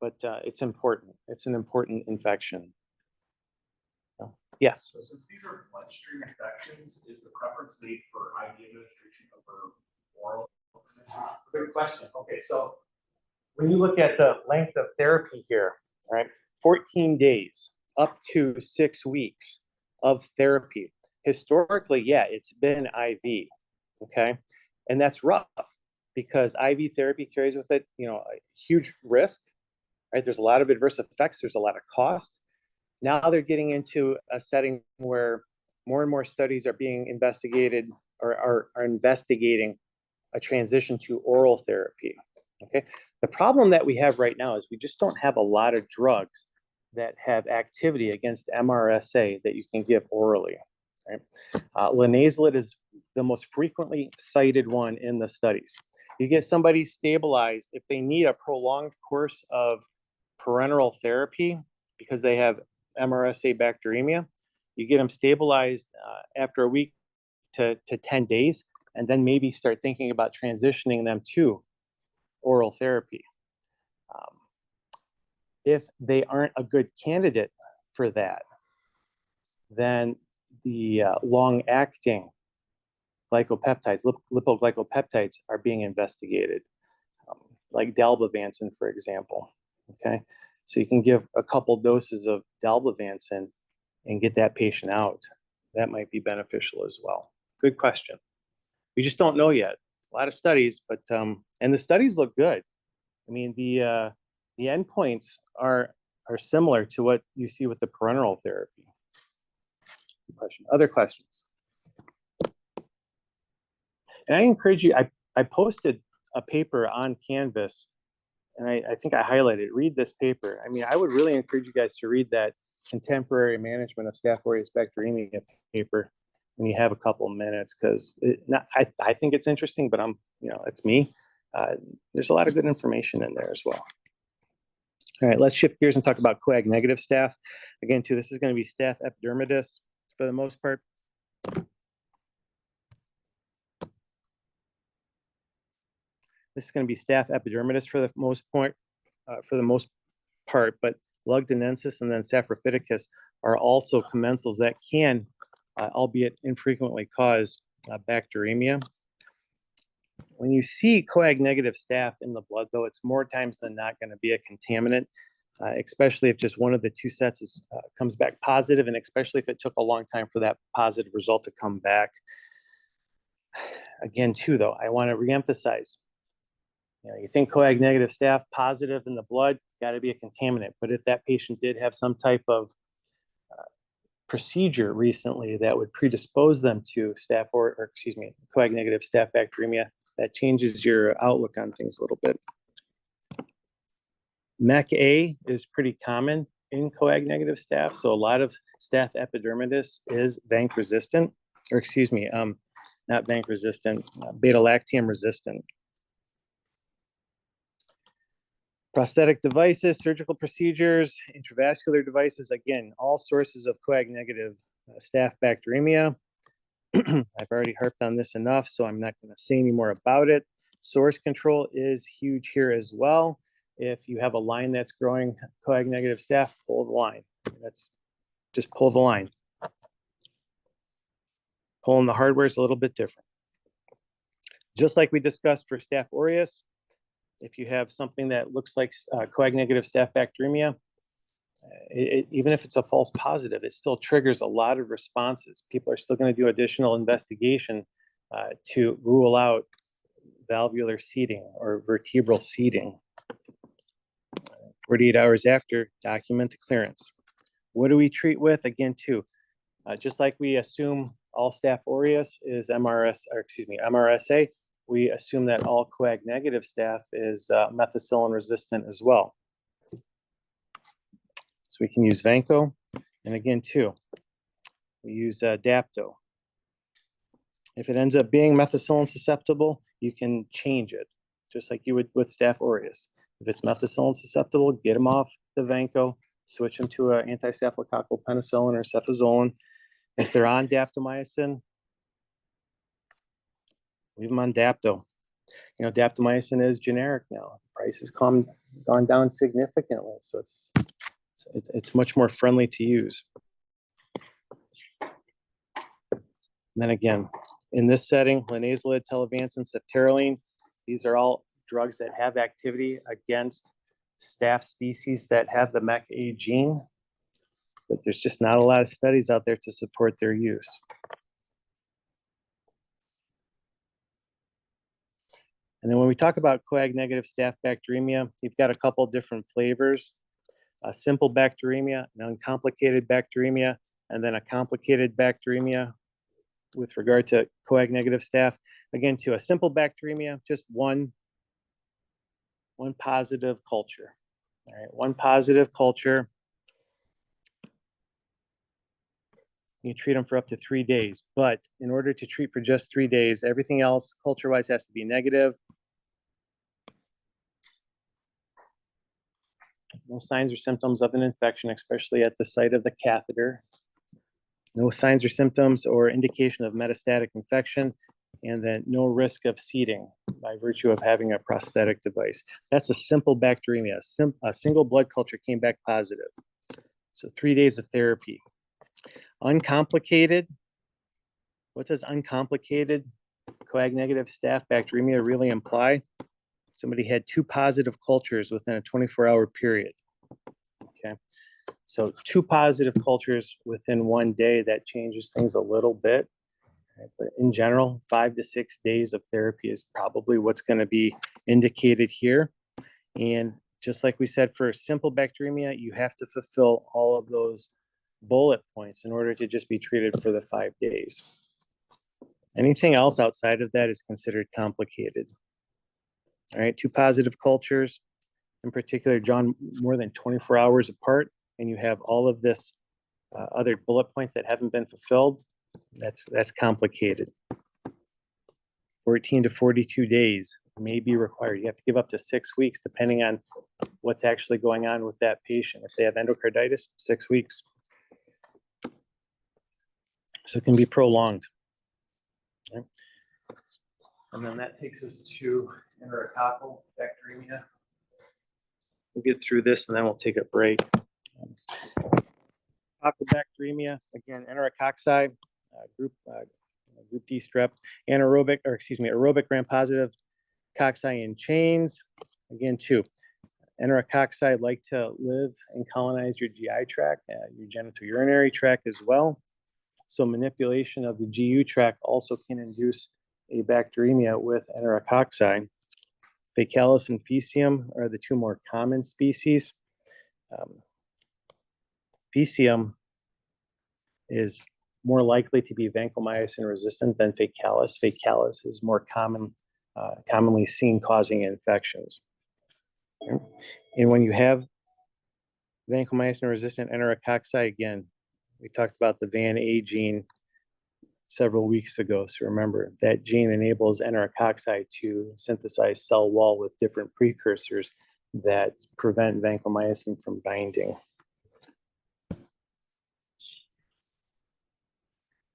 but it's important. It's an important infection. Yes? So since these are bloodstream infections, is the preference made for IV administration over oral? Good question. Okay, so when you look at the length of therapy here, right, 14 days up to 6 weeks of therapy. Historically, yeah, it's been IV, okay? And that's rough because IV therapy carries with it, a huge risk, right? There's a lot of adverse effects. There's a lot of cost. Now they're getting into a setting where more and more studies are being investigated or are investigating a transition to oral therapy, okay? The problem that we have right now is we just don't have a lot of drugs that have activity against MRSA that you can give orally, right? Linezolid is the most frequently cited one in the studies. You get somebody stabilized if they need a prolonged course of parenteral therapy because they have MRSA bacteremia. You get them stabilized after a week to 10 days, and then maybe start thinking about transitioning them to oral therapy. If they aren't a good candidate for that, then the long-acting glycopeptides, lipoglycopeptides are being investigated, like dalbavancin, for example, okay? So you can give a couple doses of dalbavancin and get that patient out. That might be beneficial as well. Good question. We just don't know yet. A lot of studies, but, and the studies look good. I mean, the endpoints are similar to what you see with the parenteral therapy. Good question. Other questions? And I encourage you, I posted a paper on Canvas, and I think I highlighted, read this paper. I mean, I would really encourage you guys to read that contemporary management of Staph aureus bacteremia paper when you have a couple minutes, because I think it's interesting, but it's me. There's a lot of good information in there as well. All right, let's shift gears and talk about coag-negative staph. Again, too, this is going to be Staph epidermidis for the most part. This is going to be Staph epidermidis for the most part, but Lugdunensis and then Saprophyticus are also commensals that can, albeit infrequently, cause bacteremia. When you see coag-negative staph in the blood, though, it's more times than not going to be a contaminant, especially if just one of the two sets comes back positive, and especially if it took a long time for that positive result to come back. Again, too, though, I want to reemphasize, you think coag-negative staph positive in the blood, got to be a contaminant. But if that patient did have some type of procedure recently that would predispose them to coag-negative staph bacteremia, that changes your outlook on things a little bit. MEC-A is pretty common in coag-negative staph. So a lot of Staph epidermidis is vanc resistant, or not vanc resistant, beta-lactam resistant. Prosthetic devices, surgical procedures, intravascular devices, again, all sources of coag-negative staph bacteremia. I've already harped on this enough, so I'm not going to say any more about it. Source control is huge here as well. If you have a line that's growing coag-negative staph, pull the line. Just pull the line. Pulling the hardware is a little bit different. Just like we discussed for Staph aureus, if you have something that looks like coag-negative staph bacteremia, even if it's a false positive, it still triggers a lot of responses. People are still going to do additional investigation to rule out valvular seeding or vertebral seeding. 48 hours after, document the clearance. What do we treat with? Again, too, just like we assume all Staph aureus is MRSA, we assume that all coag-negative staph is methicillin resistant as well. So we can use Vanco, and again, too, we use Dapto. If it ends up being methicillin susceptible, you can change it, just like you would with Staph aureus. If it's methicillin susceptible, get them off the Vanco, switch them to an anti-staphylococcal penicillin or cefazolin. If they're on daptomycin, leave them on Dapto. Daptomycin is generic now. Price has gone down significantly, so it's much more friendly to use. And then again, in this setting, linezolid, telavancin, ceftaroline, these are all drugs that have activity against staph species that have the MEC-A gene, but there's just not a lot of studies out there to support their use. And then when we talk about coag-negative staph bacteremia, you've got a couple different flavors: a simple bacteremia, an uncomplicated bacteremia, and then a complicated bacteremia with regard to coag-negative staph. Again, to a simple bacteremia, just one positive culture. All right, one positive culture. You treat them for up to 3 days, but in order to treat for just 3 days, everything else culture-wise has to be negative. No signs or symptoms of an infection, especially at the site of the catheter. No signs or symptoms or indication of metastatic infection, and then no risk of seeding by virtue of having a prosthetic device. That's a simple bacteremia. A single blood culture came back positive. So 3 days of therapy. Uncomplicated. What does uncomplicated coag-negative staph bacteremia really imply? Somebody had 2 positive cultures within a 24-hour period. Okay, so 2 positive cultures within 1 day, that changes things a little bit. Right? But in general, 5 to 6 days of therapy is probably what's going to be indicated here. And just like we said, for simple bacteremia, you have to fulfill all of those bullet points in order to just be treated for the 5 days. Anything else outside of that is considered complicated. All right, 2 positive cultures, in particular, drawn more than 24 hours apart, and you have all of this other bullet points that haven't been fulfilled. That's complicated. 14 to 42 days may be required. You have to give up to 6 weeks, depending on what's actually going on with that patient. If they have endocarditis, 6 weeks. So it can be prolonged. Okay. And then that takes us to enterococcal bacteremia. We'll get through this and then we'll take a break. Bacteremia, again, enterococci, group D strep, aerobic gram-positive cocci in chains. Again, 2. Enterococci like to live and colonize your GI tract, your genitourinary tract as well. So manipulation of the GU tract also can induce a bacteremia with enterococci. Faecalis and Faecium are the 2 more common species. Faecium is more likely to be vancomycin resistant than Faecalis. Faecalis is more commonly seen causing infections. Okay. And when you have vancomycin resistant enterococci, again, we talked about the VAN-A gene several weeks ago. So remember, that gene enables enterococci to synthesize cell wall with different precursors that prevent vancomycin from binding.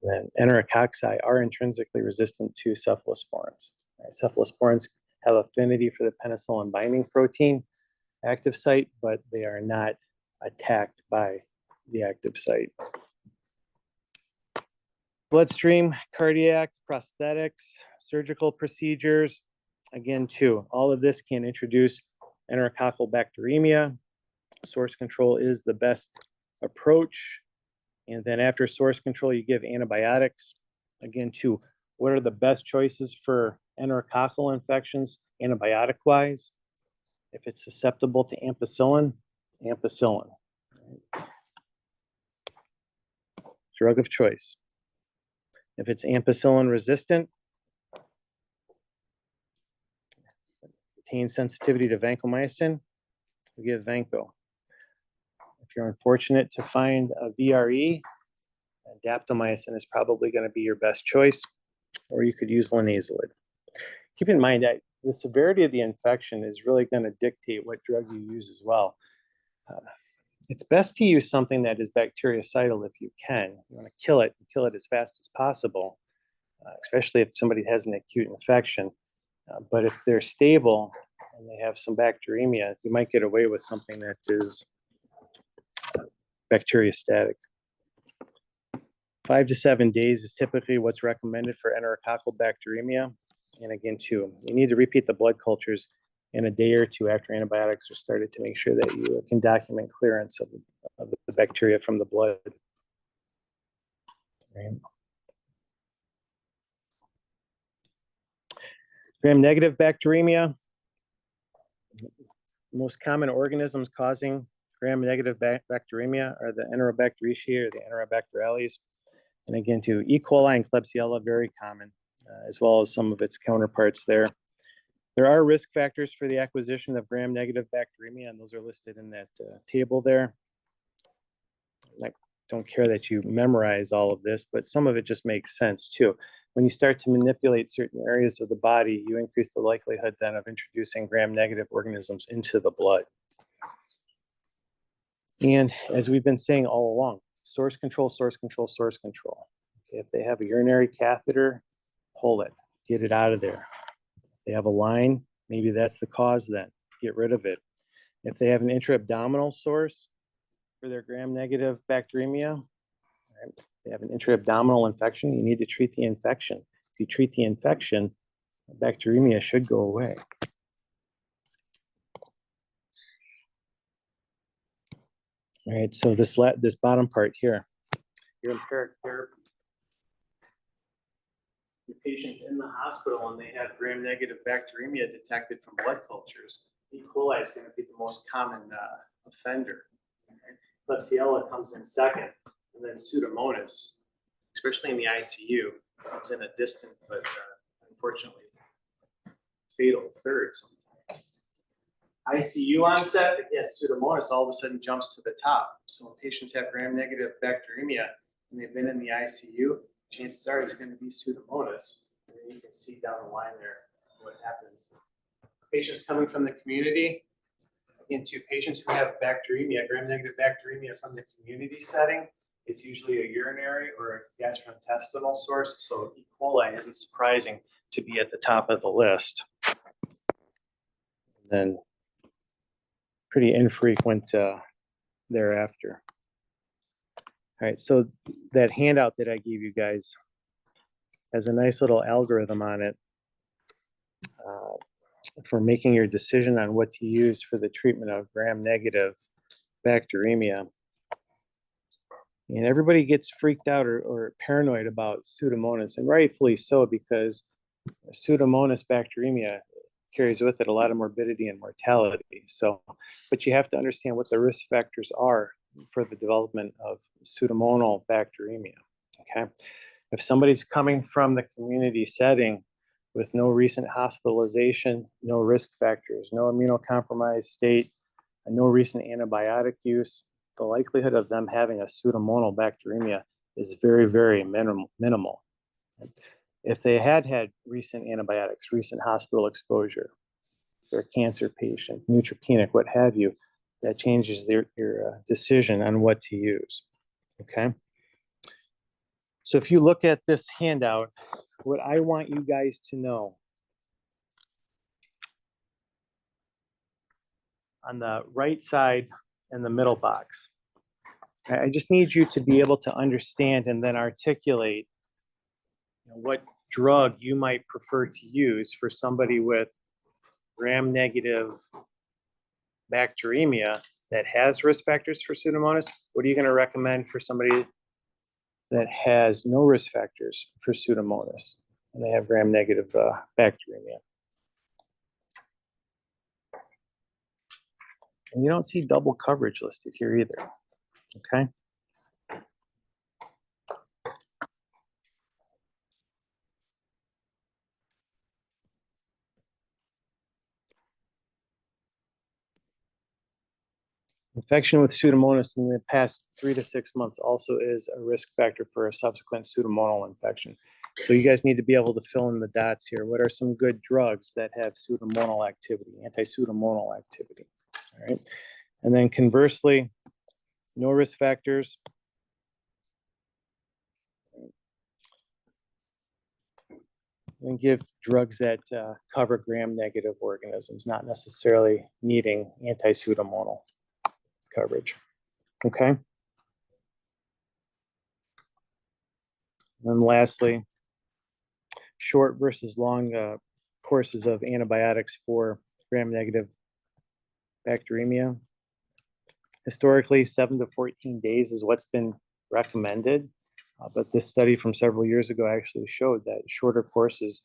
Then enterococci are intrinsically resistant to cephalosporins. Right? Cephalosporins have affinity for the penicillin binding protein active site, but they are not attacked by the active site. Bloodstream, cardiac, prosthetics, surgical procedures. Again, 2. All of this can introduce enterococcal bacteremia. Source control is the best approach. And then after source control, you give antibiotics. Again, 2. What are the best choices for enterococcal infections, antibiotic-wise? If it's susceptible to ampicillin, ampicillin. Drug of choice. If it's ampicillin resistant, retains sensitivity to vancomycin, we give Vanco. If you're unfortunate to find a VRE, daptomycin is probably going to be your best choice, or you could use linezolid. Keep in mind that the severity of the infection is really going to dictate what drug you use as well. It's best to use something that is bactericidal if you can. You want to kill it as fast as possible, especially if somebody has an acute infection. But if they're stable and they have some bacteremia, you might get away with something that is bacteriostatic. 5 to 7 days is typically what's recommended for enterococcal bacteremia. And again, 2, you need to repeat the blood cultures in a day or 2 after antibiotics are started to make sure that you can document clearance of the bacteria from the blood. Right. Gram-negative bacteremia. Most common organisms causing gram-negative bacteremia are the Enterobacteriaceae or the Enterobacterales. And again, 2, E. coli and Klebsiella, very common, as well as some of its counterparts there. There are risk factors for the acquisition of gram-negative bacteremia, and those are listed in that table there. I don't care that you memorize all of this, but some of it just makes sense too. When you start to manipulate certain areas of the body, you increase the likelihood then of introducing gram-negative organisms into the blood. And as we've been saying all along, source control, source control, source control. Okay, if they have a urinary catheter, pull it, get it out of there. If they have a line, maybe that's the cause then, get rid of it. If they have an intra-abdominal source for their gram-negative bacteremia, right, they have an intra-abdominal infection, you need to treat the infection. If you treat the infection, bacteremia should go away. All right, so this bottom part here, your empiric therapy. Your patient's in the hospital and they have gram-negative bacteremia detected from blood cultures. E. coli is going to be the most common offender. Okay? Klebsiella comes in second, and then Pseudomonas, especially in the ICU, comes in a distant, but unfortunately fatal third sometimes. ICU onset, again, Pseudomonas all of a sudden jumps to the top. So when patients have gram-negative bacteremia and they've been in the ICU, chances are it's going to be Pseudomonas. And then you can see down the line there what happens. Patients coming from the community, again, to patients who have bacteremia, gram-negative bacteremia from the community setting, it's usually a urinary or a gastrointestinal source. So E. coli isn't surprising to be at the top of the list. And then pretty infrequent thereafter. All right, so that handout that I gave you guys has a nice little algorithm on it for making your decision on what to use for the treatment of gram-negative bacteremia. And everybody gets freaked out or paranoid about Pseudomonas, and rightfully so, because Pseudomonas bacteremia carries with it a lot of morbidity and mortality. So, but you have to understand what the risk factors are for the development of Pseudomonal bacteremia, okay? If somebody's coming from the community setting with no recent hospitalization, no risk factors, no immunocompromised state, and no recent antibiotic use, the likelihood of them having a Pseudomonal bacteremia is very, very minimal. If they had recent antibiotics, recent hospital exposure, they're a cancer patient, neutropenic, what have you, that changes your decision on what to use, okay? So if you look at this handout, what I want you guys to know on the right side in the middle box, I just need you to be able to understand and then articulate what drug you might prefer to use for somebody with gram-negative bacteremia that has risk factors for Pseudomonas. What are you going to recommend for somebody that has no risk factors for Pseudomonas and they have gram-negative bacteremia? And you don't see double coverage listed here either, okay? Infection with Pseudomonas in the past 3 to 6 months also is a risk factor for a subsequent Pseudomonal infection. So you guys need to be able to fill in the dots here. What are some good drugs that have Pseudomonal activity, anti-Pseudomonal activity? All right. And then conversely, no risk factors. And give drugs that cover gram-negative organisms, not necessarily needing anti-Pseudomonal coverage. Okay. And then lastly, short versus long courses of antibiotics for gram-negative bacteremia. Historically, 7 to 14 days is what's been recommended. But this study from several years ago actually showed that shorter courses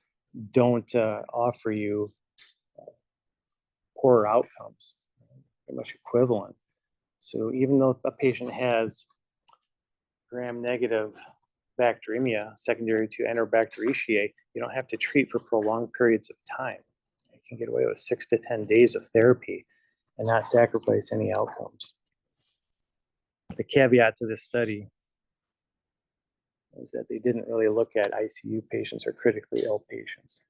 don't offer you poorer outcomes, pretty much equivalent. So even though a patient has gram-negative bacteremia secondary to Enterobacteriaceae, you don't have to treat for prolonged periods of time. You can get away with 6 to 10 days of therapy and not sacrifice any outcomes. The caveat to this study is that they didn't really look at ICU patients or critically ill patients.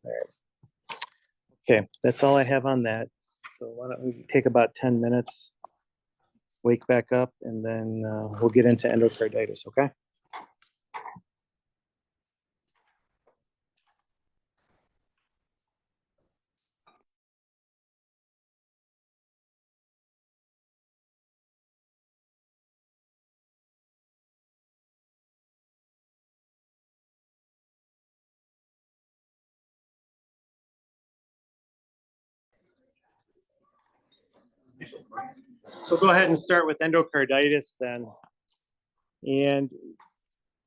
All right. Okay, that's all I have on that. So why don't we take about 10 minutes, wake back up, and then we'll get into endocarditis, okay? So go ahead and start with endocarditis then. And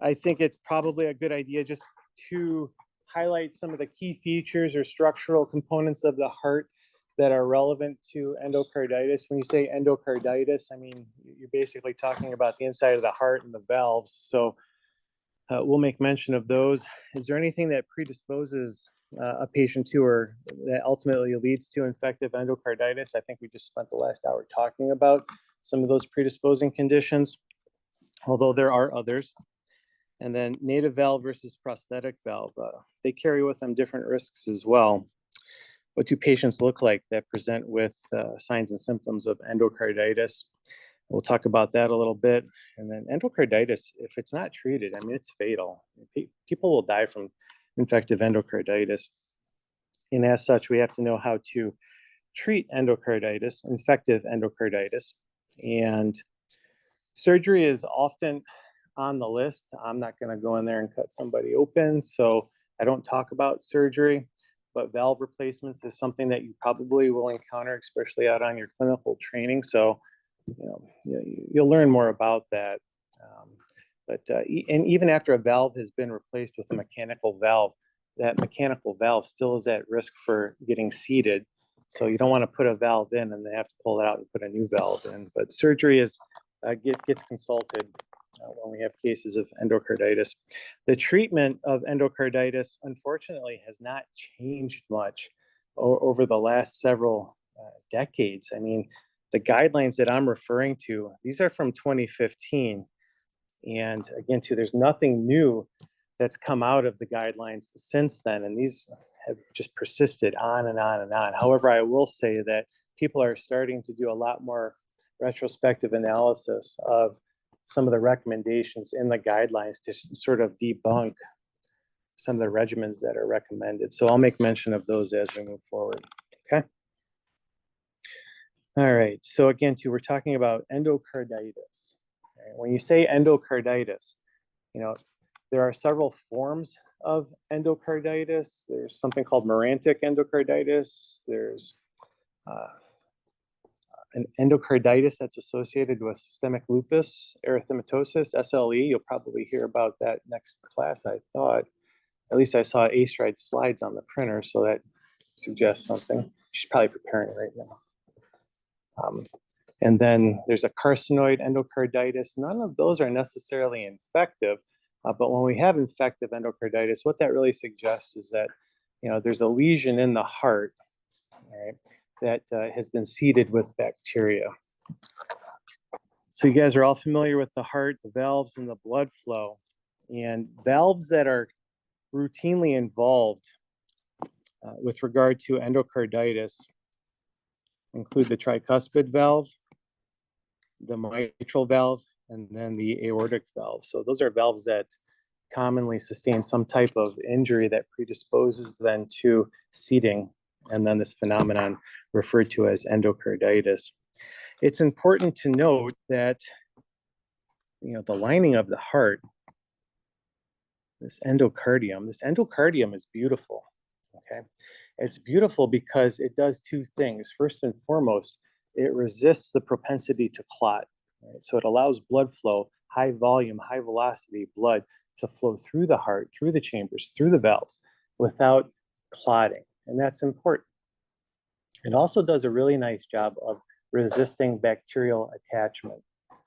I think it's probably a good idea just to highlight some of the key features or structural components of the heart that are relevant to endocarditis. When you say endocarditis, I mean, you're basically talking about the inside of the heart and the valves. So we'll make mention of those. Is there anything that predisposes a patient to, or that ultimately leads to infective endocarditis? I think we just spent the last hour talking about some of those predisposing conditions, although there are others. And then native valve versus prosthetic valve, they carry with them different risks as well. What do patients look like that present with signs and symptoms of endocarditis? We'll talk about that a little bit. And then endocarditis, if it's not treated, I mean, it's fatal. People will die from infective endocarditis. And as such, we have to know how to treat endocarditis, infective endocarditis. And surgery is often on the list. I'm not going to go in there and cut somebody open, so I don't talk about surgery. But valve replacements is something that you probably will encounter, especially out on your clinical training. So, you'll learn more about that. And even after a valve has been replaced with a mechanical valve, that mechanical valve still is at risk for getting seeded. So you don't want to put a valve in and they have to pull it out and put a new valve in. But surgery is gets consulted when we have cases of endocarditis. The treatment of endocarditis, unfortunately, has not changed much over the last several decades. I mean, the guidelines that I'm referring to, these are from 2015. And again, too, there's nothing new that's come out of the guidelines since then. And these have just persisted on and on and on. However, I will say that people are starting to do a lot more retrospective analysis of some of the recommendations in the guidelines to sort of debunk some of the regimens that are recommended. So I'll make mention of those as we move forward. Okay. All right. So again, too, we're talking about endocarditis. When you say endocarditis, there are several forms of endocarditis. There's something called merantic endocarditis. There's an endocarditis that's associated with systemic lupus erythematosus, SLE. You'll probably hear about that next class, I thought. At least I saw A-Stride slides on the printer, so that suggests something. She's probably preparing right now. And then there's a carcinoid endocarditis. None of those are necessarily infective, but when we have infective endocarditis, what that really suggests is that there's a lesion in the heart, right, that has been seeded with bacteria. So you guys are all familiar with the heart, the valves, and the blood flow. And valves that are routinely involved with regard to endocarditis include the tricuspid valve, the mitral valve, and then the aortic valve. So those are valves that commonly sustain some type of injury that predisposes them to seeding, and then this phenomenon referred to as endocarditis. It's important to note that the lining of the heart, this endocardium is beautiful. Okay, it's beautiful because it does two things. First and foremost, it resists the propensity to clot. Right? So it allows blood flow, high volume, high velocity blood to flow through the heart, through the chambers, through the valves without clotting. And that's important. It also does a really nice job of resisting bacterial attachment.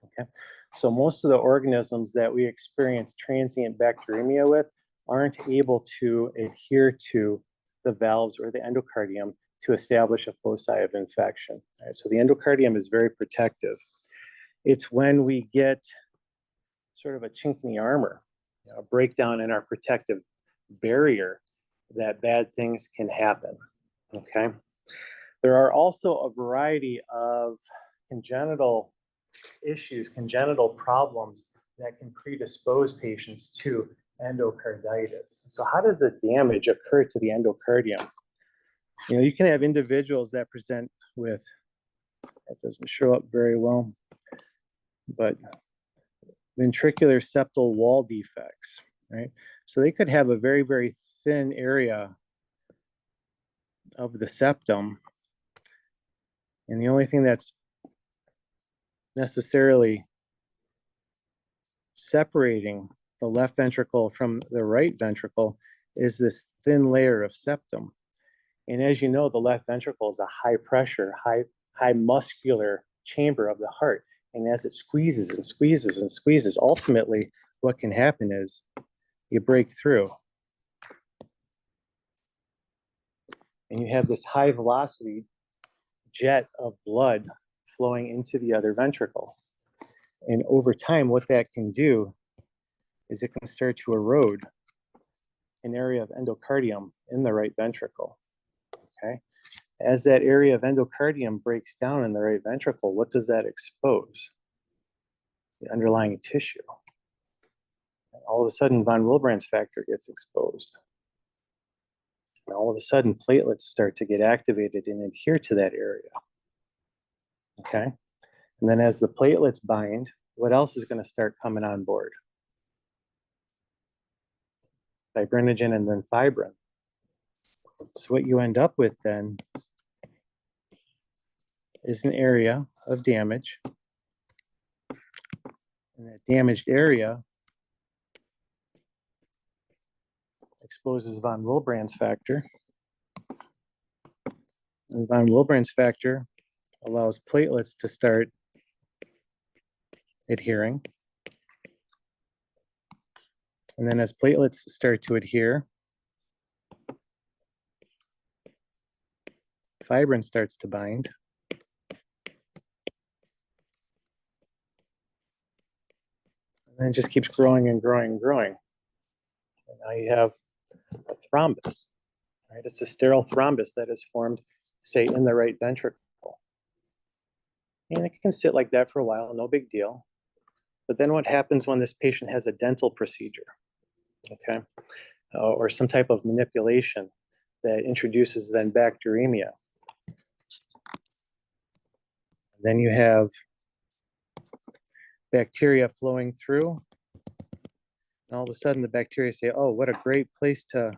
Okay, so most of the organisms that we experience transient bacteremia with aren't able to adhere to the valves or the endocardium to establish a foci of infection. Right? So the endocardium is very protective. It's when we get sort of a chink in the armor, a breakdown in our protective barrier, that bad things can happen. Okay. There are also a variety of congenital issues, congenital problems that can predispose patients to endocarditis. So how does the damage occur to the endocardium? You can have individuals that present with, that doesn't show up very well, but ventricular septal wall defects, right? So they could have a very, very thin area of the septum. And the only thing that's necessarily separating the left ventricle from the right ventricle is this thin layer of septum. And as you know, the left ventricle is a high pressure, high muscular chamber of the heart. And as it squeezes and squeezes and squeezes, ultimately what can happen is you break through. And you have this high velocity jet of blood flowing into the other ventricle. And over time, what that can do is it can start to erode an area of endocardium in the right ventricle, okay? As that area of endocardium breaks down in the right ventricle, what does that expose? The underlying tissue. And all of a sudden, von Willebrand's factor gets exposed. And all of a sudden, platelets start to get activated and adhere to that area, okay? And then as the platelets bind, what else is going to start coming on board? Fibrinogen and then fibrin. So what you end up with then is an area of damage. And that damaged area exposes von Willebrand's factor. And von Willebrand's factor allows platelets to start adhering. And then as platelets start to adhere, fibrin starts to bind. And then it just keeps growing and growing and growing. And now you have a thrombus, right? It's a sterile thrombus that is formed, say, in the right ventricle. And it can sit like that for a while, no big deal. But then what happens when this patient has a dental procedure, okay? Or some type of manipulation that introduces then bacteremia. Then you have bacteria flowing through. And all of a sudden the bacteria say, oh, what a great place to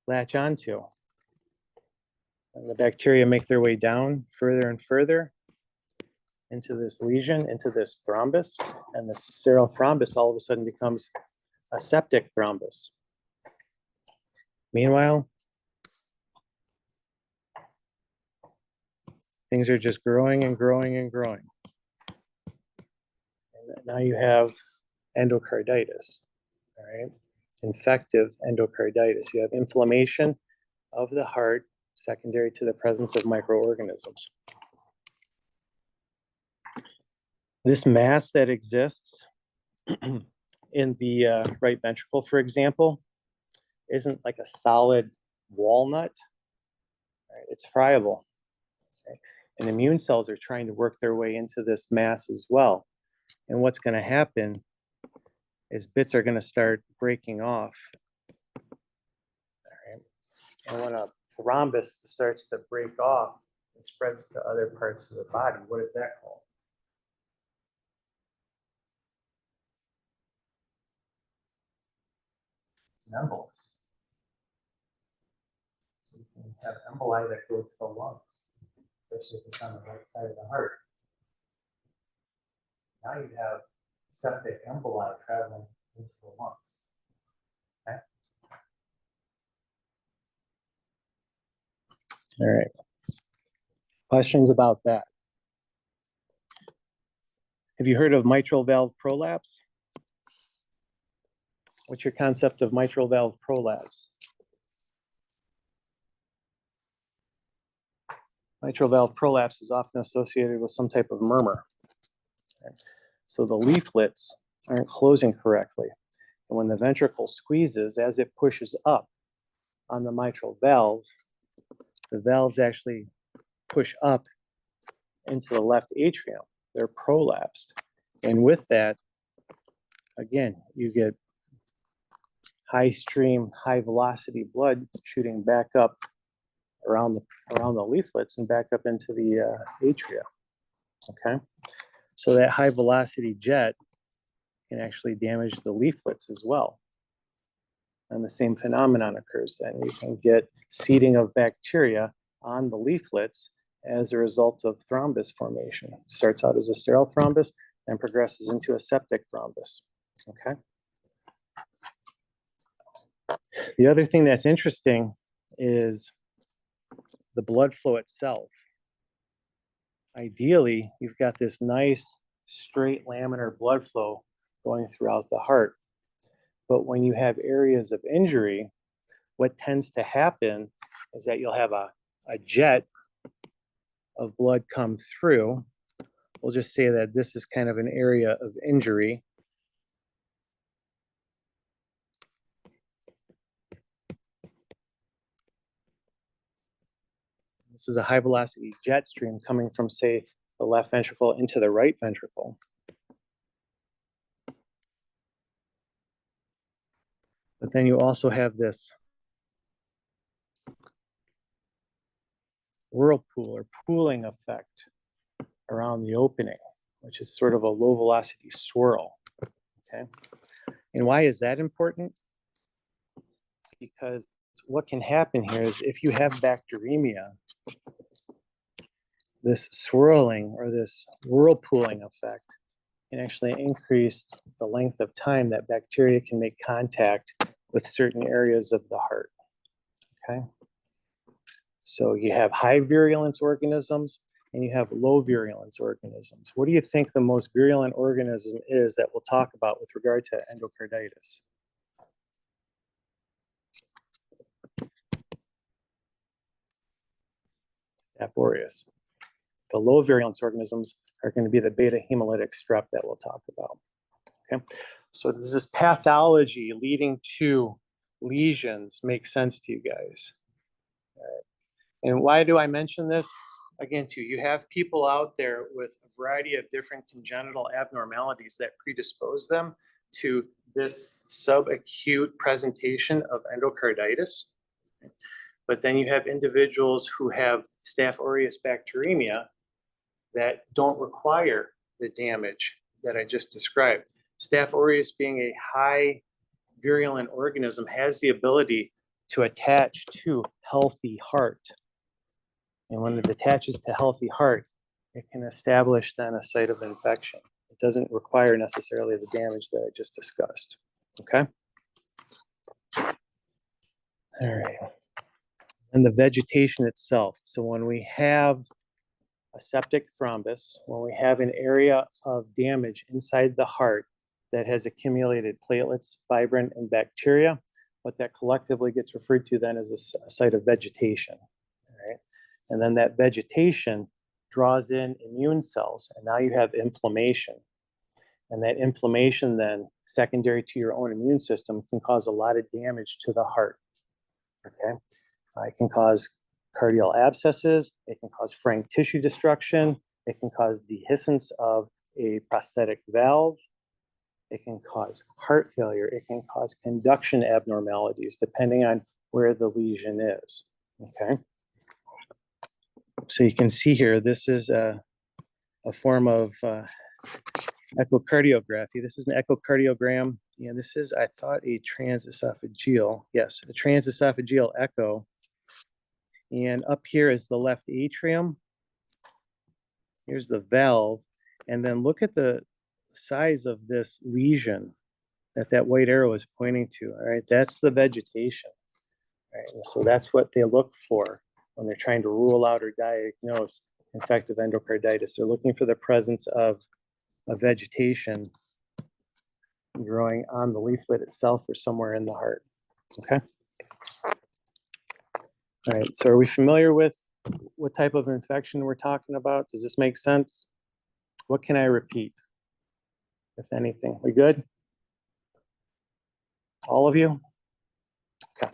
latch onto. And the bacteria make their way down further and further into this lesion, into this thrombus. And this sterile thrombus all of a sudden becomes a septic thrombus. Meanwhile, things are just growing and growing and growing. And now you have endocarditis, all right? Infective endocarditis. You have inflammation of the heart secondary to the presence of microorganisms. This mass that exists in the right ventricle, for example, isn't like a solid walnut, right? It's friable. Okay? And immune cells are trying to work their way into this mass as well. And what's going to happen is bits are going to start breaking off. All right? And when a thrombus starts to break off and spreads to other parts of the body, what is that called? It's an embolus. So you can have emboli that go to the lungs, especially if it's on the right side of the heart. Now you have septic emboli traveling into the lungs. Okay. All right. Questions about that? Have you heard of mitral valve prolapse? What's your concept of mitral valve prolapse? Mitral valve prolapse is often associated with some type of murmur. Okay. So the leaflets aren't closing correctly. And when the ventricle squeezes, as it pushes up on the mitral valve, the valves actually push up into the left atrium. They're prolapsed. And with that, again, you get high stream, high velocity blood shooting back up around the leaflets and back up into the atria. Okay, so that high velocity jet can actually damage the leaflets as well. And the same phenomenon occurs then. You can get seeding of bacteria on the leaflets as a result of thrombus formation. It starts out as a sterile thrombus and progresses into a septic thrombus. Okay. The other thing that's interesting is the blood flow itself. Ideally, you've got this nice straight laminar blood flow going throughout the heart. But when you have areas of injury, what tends to happen is that you'll have a jet of blood come through. We'll just say that this is kind of an area of injury. This is a high velocity jet stream coming from, say, the left ventricle into the right ventricle. But then you also have this whirlpool or pooling effect around the opening, which is sort of a low velocity swirl. Okay. And why is that important? Because what can happen here is if you have bacteremia, this swirling or this whirlpooling effect can actually increase the length of time that bacteria can make contact with certain areas of the heart. Okay. So you have high virulence organisms and you have low virulence organisms. What do you think the most virulent organism is that we'll talk about with regard to endocarditis? Staph aureus. The low virulence organisms are going to be the beta hemolytic strep that we'll talk about. Okay, so does this pathology leading to lesions make sense to you guys? All right. And why do I mention this? Again, too, you have people out there with a variety of different congenital abnormalities that predispose them to this subacute presentation of endocarditis. But then you have individuals who have Staph aureus bacteremia that don't require the damage that I just described. Staph aureus, being a high virulent organism, has the ability to attach to healthy heart. And when it attaches to healthy heart, it can establish then a site of infection. It doesn't require necessarily the damage that I just discussed. Okay? All right. And the vegetation itself. So when we have a septic thrombus, when we have an area of damage inside the heart that has accumulated platelets, fibrin, and bacteria, what that collectively gets referred to then is a site of vegetation. All right? And then that vegetation draws in immune cells, and now you have inflammation. And that inflammation then, secondary to your own immune system, can cause a lot of damage to the heart. Okay? It can cause cardiac abscesses, it can cause frank tissue destruction, it can cause dehiscence of a prosthetic valve, it can cause heart failure, it can cause conduction abnormalities, depending on where the lesion is. Okay? So you can see here, this is a form of echocardiography. This is an echocardiogram. And this is, I thought, a transesophageal. Yes, a transesophageal echo. And up here is the left atrium. Here's the valve. And then look at the size of this lesion that white arrow is pointing to. All right, that's the vegetation. All right, and so that's what they look for when they're trying to rule out or diagnose infective endocarditis. They're looking for the presence of a vegetation growing on the leaflet itself or somewhere in the heart. Okay. All right, so are we familiar with what type of infection we're talking about? Does this make sense? What can I repeat, if anything? We good? All of you? Okay.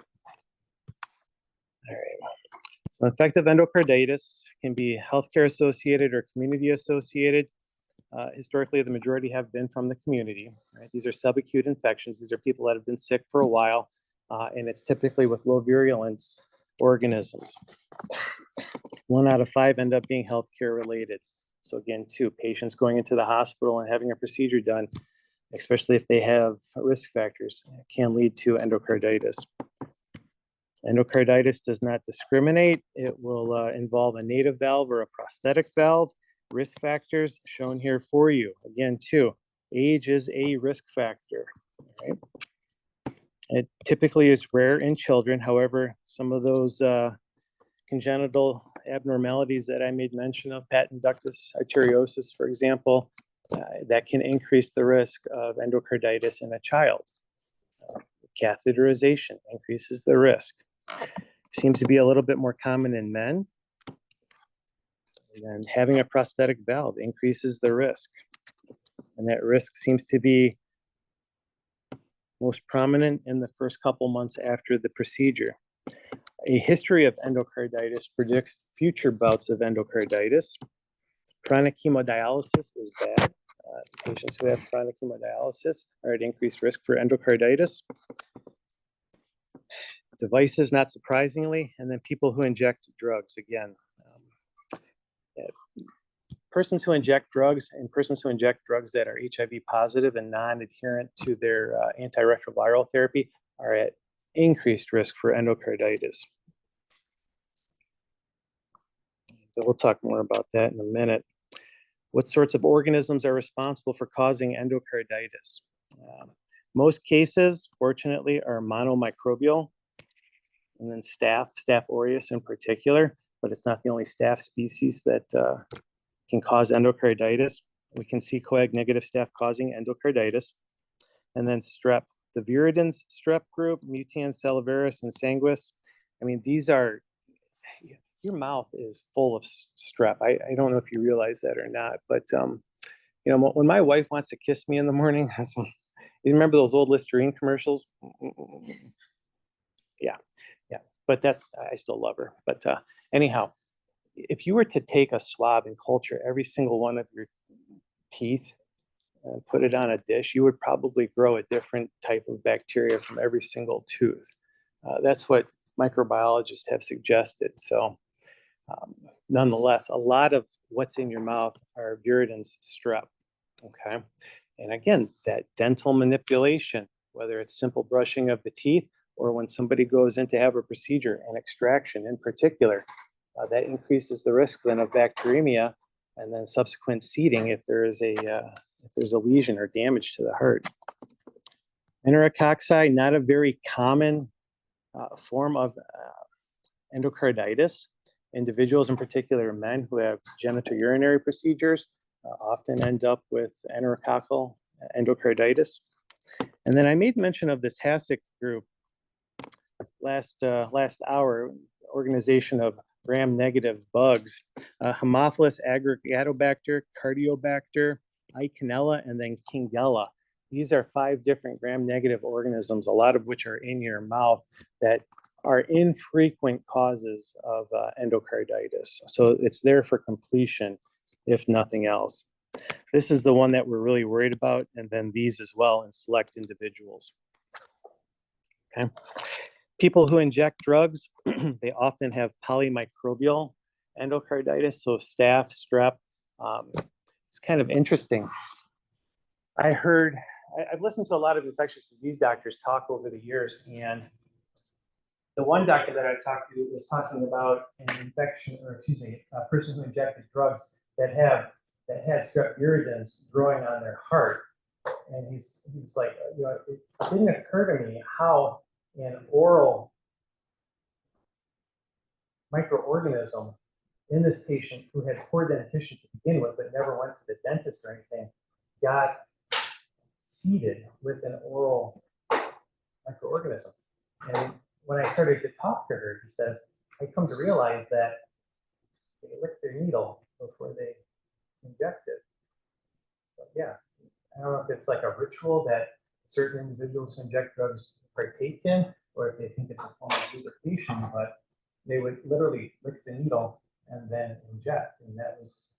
All right. So infective endocarditis can be healthcare associated or community associated. Historically, the majority have been from the community. Right? These are subacute infections. These are people that have been sick for a while, and it's typically with low virulence organisms. 1 out of 5 end up being healthcare related. So again, patients going into the hospital and having a procedure done, especially if they have risk factors, can lead to endocarditis. Endocarditis does not discriminate. It will involve a native valve or a prosthetic valve. Risk factors shown here for you. Again, age is a risk factor. Right? It typically is rare in children. However, some of those congenital abnormalities that I made mention of, patent ductus arteriosus, for example, That can increase the risk of endocarditis in a child. Catheterization increases the risk. Seems to be a little bit more common in men. And having a prosthetic valve increases the risk. And that risk seems to be most prominent in the first couple months after the procedure. A history of endocarditis predicts future bouts of endocarditis. Chronic hemodialysis is bad. Patients who have chronic hemodialysis are at increased risk for endocarditis. Devices, not surprisingly, and then people who inject drugs, again. Persons who inject drugs and persons who inject drugs that are HIV positive and non-adherent to their antiretroviral therapy are at increased risk for endocarditis. So we'll talk more about that in a minute. What sorts of organisms are responsible for causing endocarditis? Most cases, fortunately, are monomicrobial, and then Staph aureus in particular, but it's not the only staph species that can cause endocarditis. We can see coag-negative staph causing endocarditis. And then strep, the viridins strep group, mutans salivarius and sanguis. I mean, these are, your mouth is full of strep. I don't know if you realize that or not, but you know, when my wife wants to kiss me in the morning, you remember those old Listerine commercials? Yeah, but I still love her. But anyhow, if you were to take a swab and culture every single one of your teeth and put it on a dish, you would probably grow a different type of bacteria from every single tooth. That's what microbiologists have suggested. So nonetheless, a lot of what's in your mouth are viridins strep, okay? And again, that dental manipulation, whether it's simple brushing of the teeth or when somebody goes in to have a procedure, an extraction in particular, that increases the risk then of bacteremia and then subsequent seeding if there's a lesion or damage to the heart. Enterococci, not a very common form of endocarditis. Individuals, in particular men who have genitourinary procedures, often end up with enterococcal endocarditis. And then I made mention of this HASIC group last hour, organization of gram-negative bugs, Haemophilus aggregatobacter, Cardiobacter, Eikenella, and then Kingella. These are 5 different gram-negative organisms, a lot of which are in your mouth, that are infrequent causes of endocarditis. So it's there for completion, if nothing else. This is the one that we're really worried about, and then these as well in select individuals. Okay. People who inject drugs, they often have polymicrobial endocarditis, so staph, strep. It's kind of interesting. I've listened to a lot of infectious disease doctors talk over the years, and the one doctor that I talked to was talking about an infection, or excuse me, a person who injected drugs that had strep viridins growing on their heart. And he was like, you know, it didn't occur to me how an oral microorganism in this patient who had poor dentition to begin with, but never went to the dentist or anything, got seeded with an oral microorganism. And when I started to talk to her, he says, I come to realize that they lick their needle before they inject it. So yeah, I don't know if it's like a ritual that certain individuals who inject drugs partake in, or if they think it's a form of lubrication, but they would literally lick the needle and then inject, and that was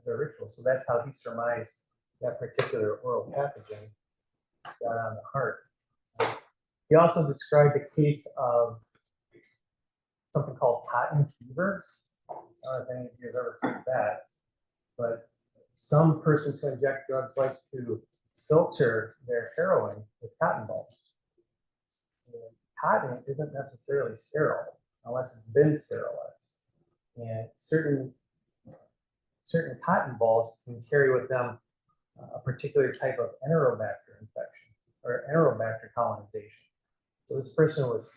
their ritual. So that's how he surmised that particular oral pathogen got on the heart. He also described a case of something called cotton fever. I don't know if any of you have ever heard that, but some persons who inject drugs like to filter their heroin with cotton balls. And cotton isn't necessarily sterile unless it's been sterilized. And certain cotton balls can carry with them a particular type of Enterobacter infection or Enterobacter colonization. So this person was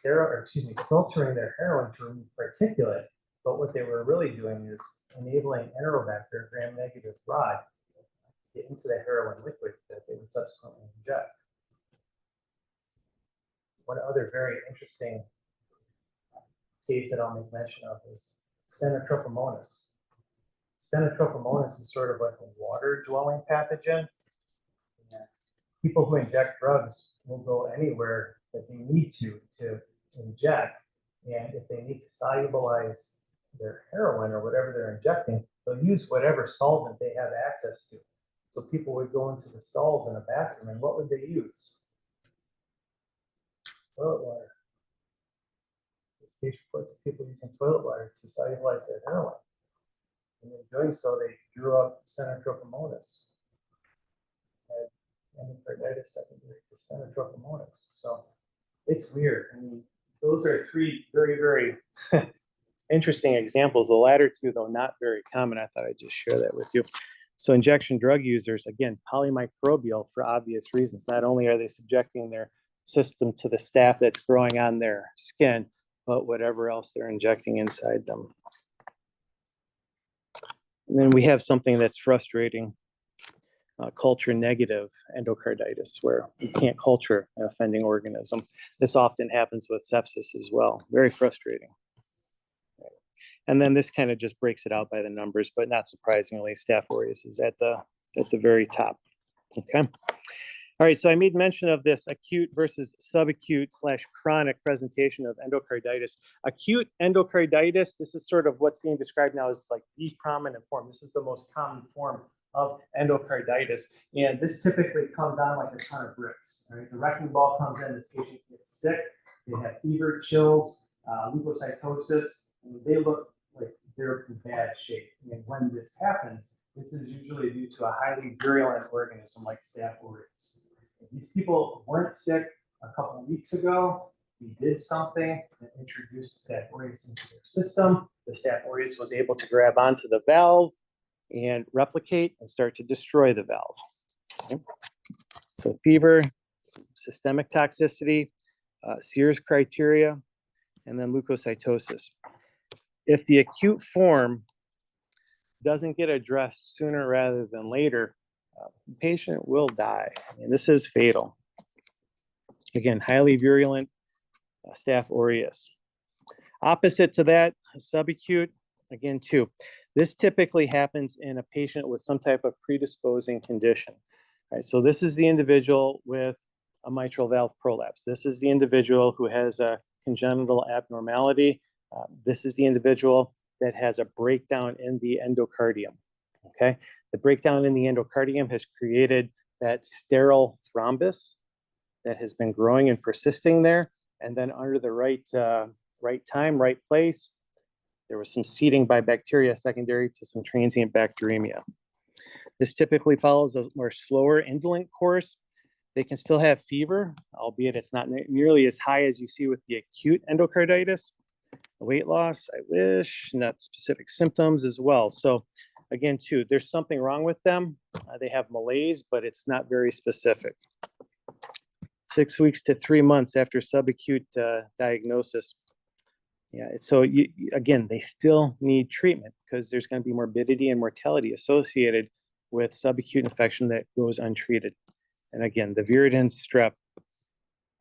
filtering their heroin to remove particulate, but what they were really doing is enabling Enterobacter gram-negative rod to get into the heroin liquid that they would subsequently inject. One other very interesting case that I'll make mention of is Stenotrophomonas. Stenotrophomonas is sort of like a water-dwelling pathogen. And people who inject drugs will go anywhere that they need to inject. And if they need to solubilize their heroin or whatever they're injecting, they'll use whatever solvent they have access to. So people would go into the stalls in a bathroom, and what would they use? Toilet water. Case reports of people using toilet water to solubilize their heroin. And in doing so, they drew up Stenotrophomonas. Had endocarditis secondary to Stenotrophomonas. So it's weird. I mean, those are three very, very interesting examples. The latter two, though, not very common. I thought I'd just share that with you. So injection drug users, again, polymicrobial for obvious reasons. Not only are they subjecting their system to the staph that's growing on their skin, but whatever else they're injecting inside them. And then we have something that's frustrating, culture negative endocarditis, where you can't culture an offending organism. This often happens with sepsis as well. Very frustrating. And then this kind of just breaks it out by the numbers, but not surprisingly, Staph aureus is at the very top. Okay. All right, so I made mention of this acute versus subacute / chronic presentation of endocarditis. Acute endocarditis, this is sort of what's being described now as like the prominent form. This is the most common form of endocarditis. And this typically comes on like a ton of bricks. Right? The wrecking ball comes in, this patient gets sick, they have fever, chills, leukocytosis, and they look like they're in bad shape. And when this happens, this is usually due to a highly virulent organism like Staph aureus. If these people weren't sick a couple of weeks ago, we did something that introduced Staph aureus into their system. The Staph aureus was able to grab onto the valve and replicate and start to destroy the valve. Okay. So fever, systemic toxicity, Sears criteria, and then leukocytosis. If the acute form doesn't get addressed sooner rather than later, the patient will die. And this is fatal. Again, highly virulent Staph aureus. Opposite to that, subacute, again, too. This typically happens in a patient with some type of predisposing condition. Right, so this is the individual with a mitral valve prolapse. This is the individual who has a congenital abnormality. This is the individual that has a breakdown in the endocardium. Okay, the breakdown in the endocardium has created that sterile thrombus that has been growing and persisting there. And then under the right time, right place, there was some seeding by bacteria secondary to some transient bacteremia. This typically follows a more slower indolent course. They can still have fever, albeit it's not nearly as high as you see with the acute endocarditis. Weight loss, I wish, not specific symptoms as well. So again, too, there's something wrong with them. They have malaise, but it's not very specific. 6 weeks to 3 months after subacute diagnosis. Yeah, so again, they still need treatment because there's going to be morbidity and mortality associated with subacute infection that goes untreated. And again, the viridin strep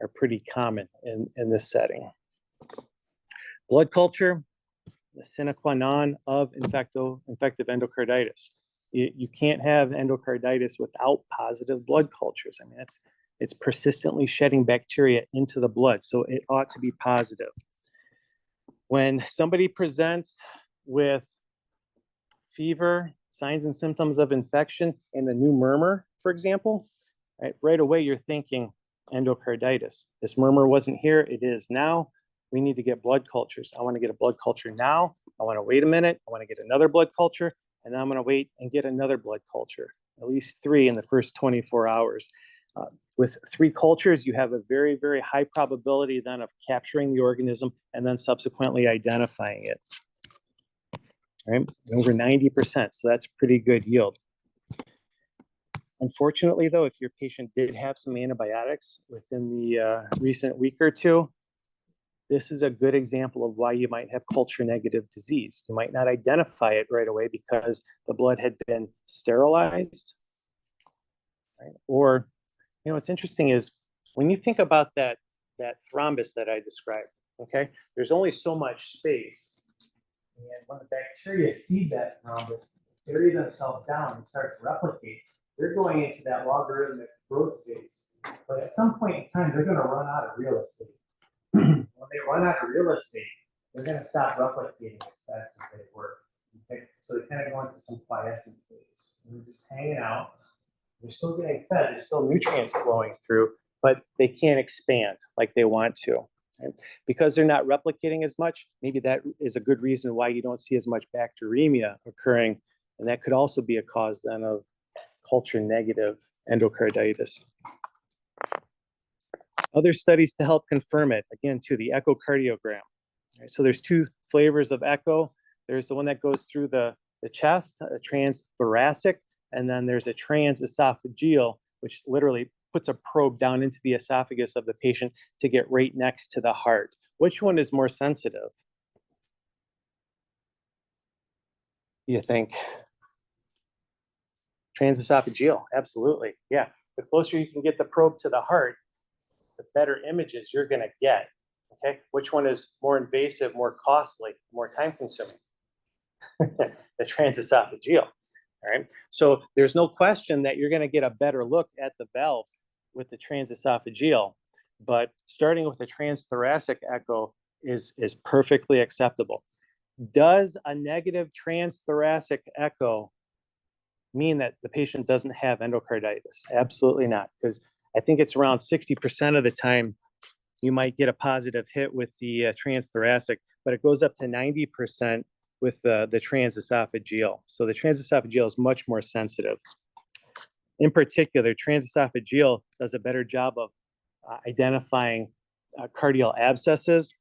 are pretty common in this setting. Blood culture, the sine qua non of infective endocarditis. You can't have endocarditis without positive blood cultures. I mean, it's persistently shedding bacteria into the blood, so it ought to be positive. When somebody presents with fever, signs and symptoms of infection, and a new murmur, for example, right away you're thinking endocarditis. This murmur wasn't here, it is now. We need to get blood cultures. I want to get a blood culture now. I want to wait a minute. I want to get another blood culture, and then I'm going to wait and get another blood culture, at least 3 in the first 24 hours. With 3 cultures, you have a very, very high probability then of capturing the organism and then subsequently identifying it. Right? Over 90%, so that's pretty good yield. Unfortunately, though, if your patient did have some antibiotics within the recent week or two, this is a good example of why you might have culture negative disease. You might not identify it right away because the blood had been sterilized right? Or, what's interesting is when you think about that thrombus that I described, okay, there's only so much space. And when the bacteria see that thrombus, bury themselves down and start to replicate, they're going into that logarithmic growth phase. But at some point in time, they're going to run out of real estate. When they run out of real estate, they're going to stop replicating as fast as they were. Okay? So they kind of go into some quiescent phase. And they're just hanging out. They're still getting fed. There's still nutrients flowing through, but they can't expand like they want to. Right? Because they're not replicating as much, maybe that is a good reason why you don't see as much bacteremia occurring. And that could also be a cause then of culture negative endocarditis. Other studies to help confirm it, again, to the echocardiogram. Right, so there's two flavors of echo. There's the one that goes through the chest, a transthoracic, and then there's a transesophageal, which literally puts a probe down into the esophagus of the patient to get right next to the heart. Which one is more sensitive? You think? Transesophageal, absolutely. Yeah, the closer you can get the probe to the heart, the better images you're going to get. Okay, which one is more invasive, more costly, more time consuming? The transesophageal. All right, so there's no question that you're going to get a better look at the valves with the transesophageal, but starting with the transthoracic echo is perfectly acceptable. Does a negative transthoracic echo mean that the patient doesn't have endocarditis? Absolutely not, because I think it's around 60% of the time you might get a positive hit with the transthoracic, but it goes up to 90% with the transesophageal. So the transesophageal is much more sensitive. In particular, transesophageal does a better job of identifying cardiac abscesses,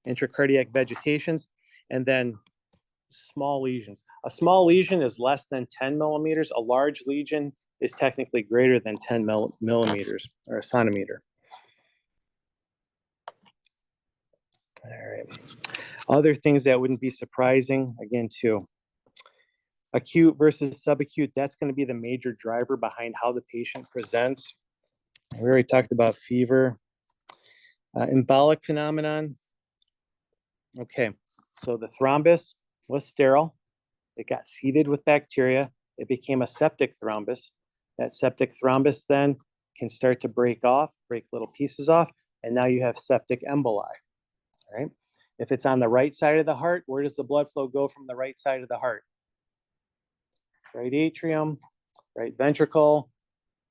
intracardiac vegetations, and then small lesions. A small lesion is less than 10 millimeters. A large lesion is technically greater than 10 millimeters or a centimeter. All right. Other things that wouldn't be surprising, again, too. Acute versus subacute, that's going to be the major driver behind how the patient presents. We already talked about fever. Embolic phenomenon. Okay, so the thrombus was sterile. It got seeded with bacteria. It became a septic thrombus. That septic thrombus then can start to break little pieces off, and now you have septic emboli. All right. If it's on the right side of the heart, where does the blood flow go from the right side of the heart? Right atrium, right ventricle,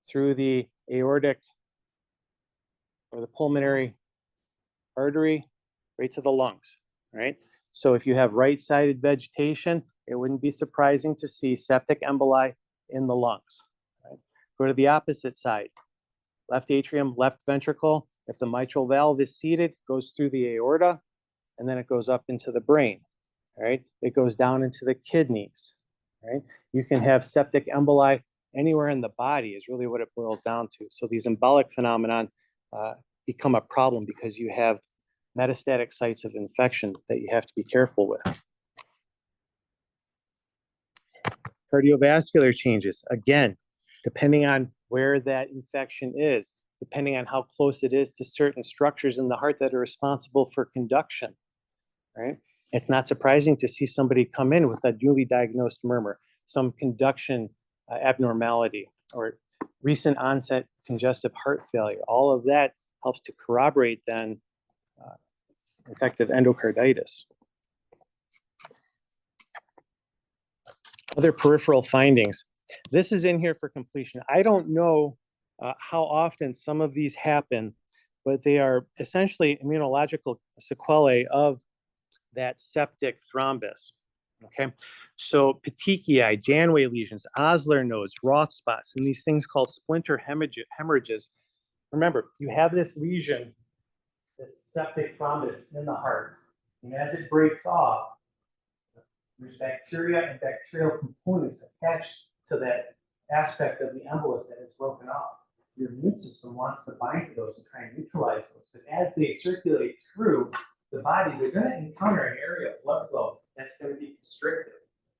through the aortic or the pulmonary artery, right to the lungs, right? So if you have right-sided vegetation, it wouldn't be surprising to see septic emboli in the lungs. Right? Go to the opposite side, left atrium, left ventricle. If the mitral valve is seated, it goes through the aorta, and then it goes up into the brain, right? It goes down into the kidneys, right? You can have septic emboli anywhere in the body is really what it boils down to. So these embolic phenomenon become a problem because you have metastatic sites of infection that you have to be careful with. Cardiovascular changes, again, depending on where that infection is, depending on how close it is to certain structures in the heart that are responsible for conduction, right? It's not surprising to see somebody come in with a newly diagnosed murmur, some conduction abnormality, or recent onset congestive heart failure. All of that helps to corroborate then infective endocarditis. Other peripheral findings. This is in here for completion. I don't know how often some of these happen, but they are essentially immunological sequelae of that septic thrombus. Okay, so petechiae, Janway lesions, Osler nodes, Roth spots, and these things called splinter hemorrhages. Remember, you have this lesion, this septic thrombus in the heart, and as it breaks off, there's bacteria and bacterial components attached to that aspect of the embolus that is broken off. Your immune system wants to bind to those and try and neutralize those. But as they circulate through the body, they're going to encounter an area of blood flow that's going to be constricted.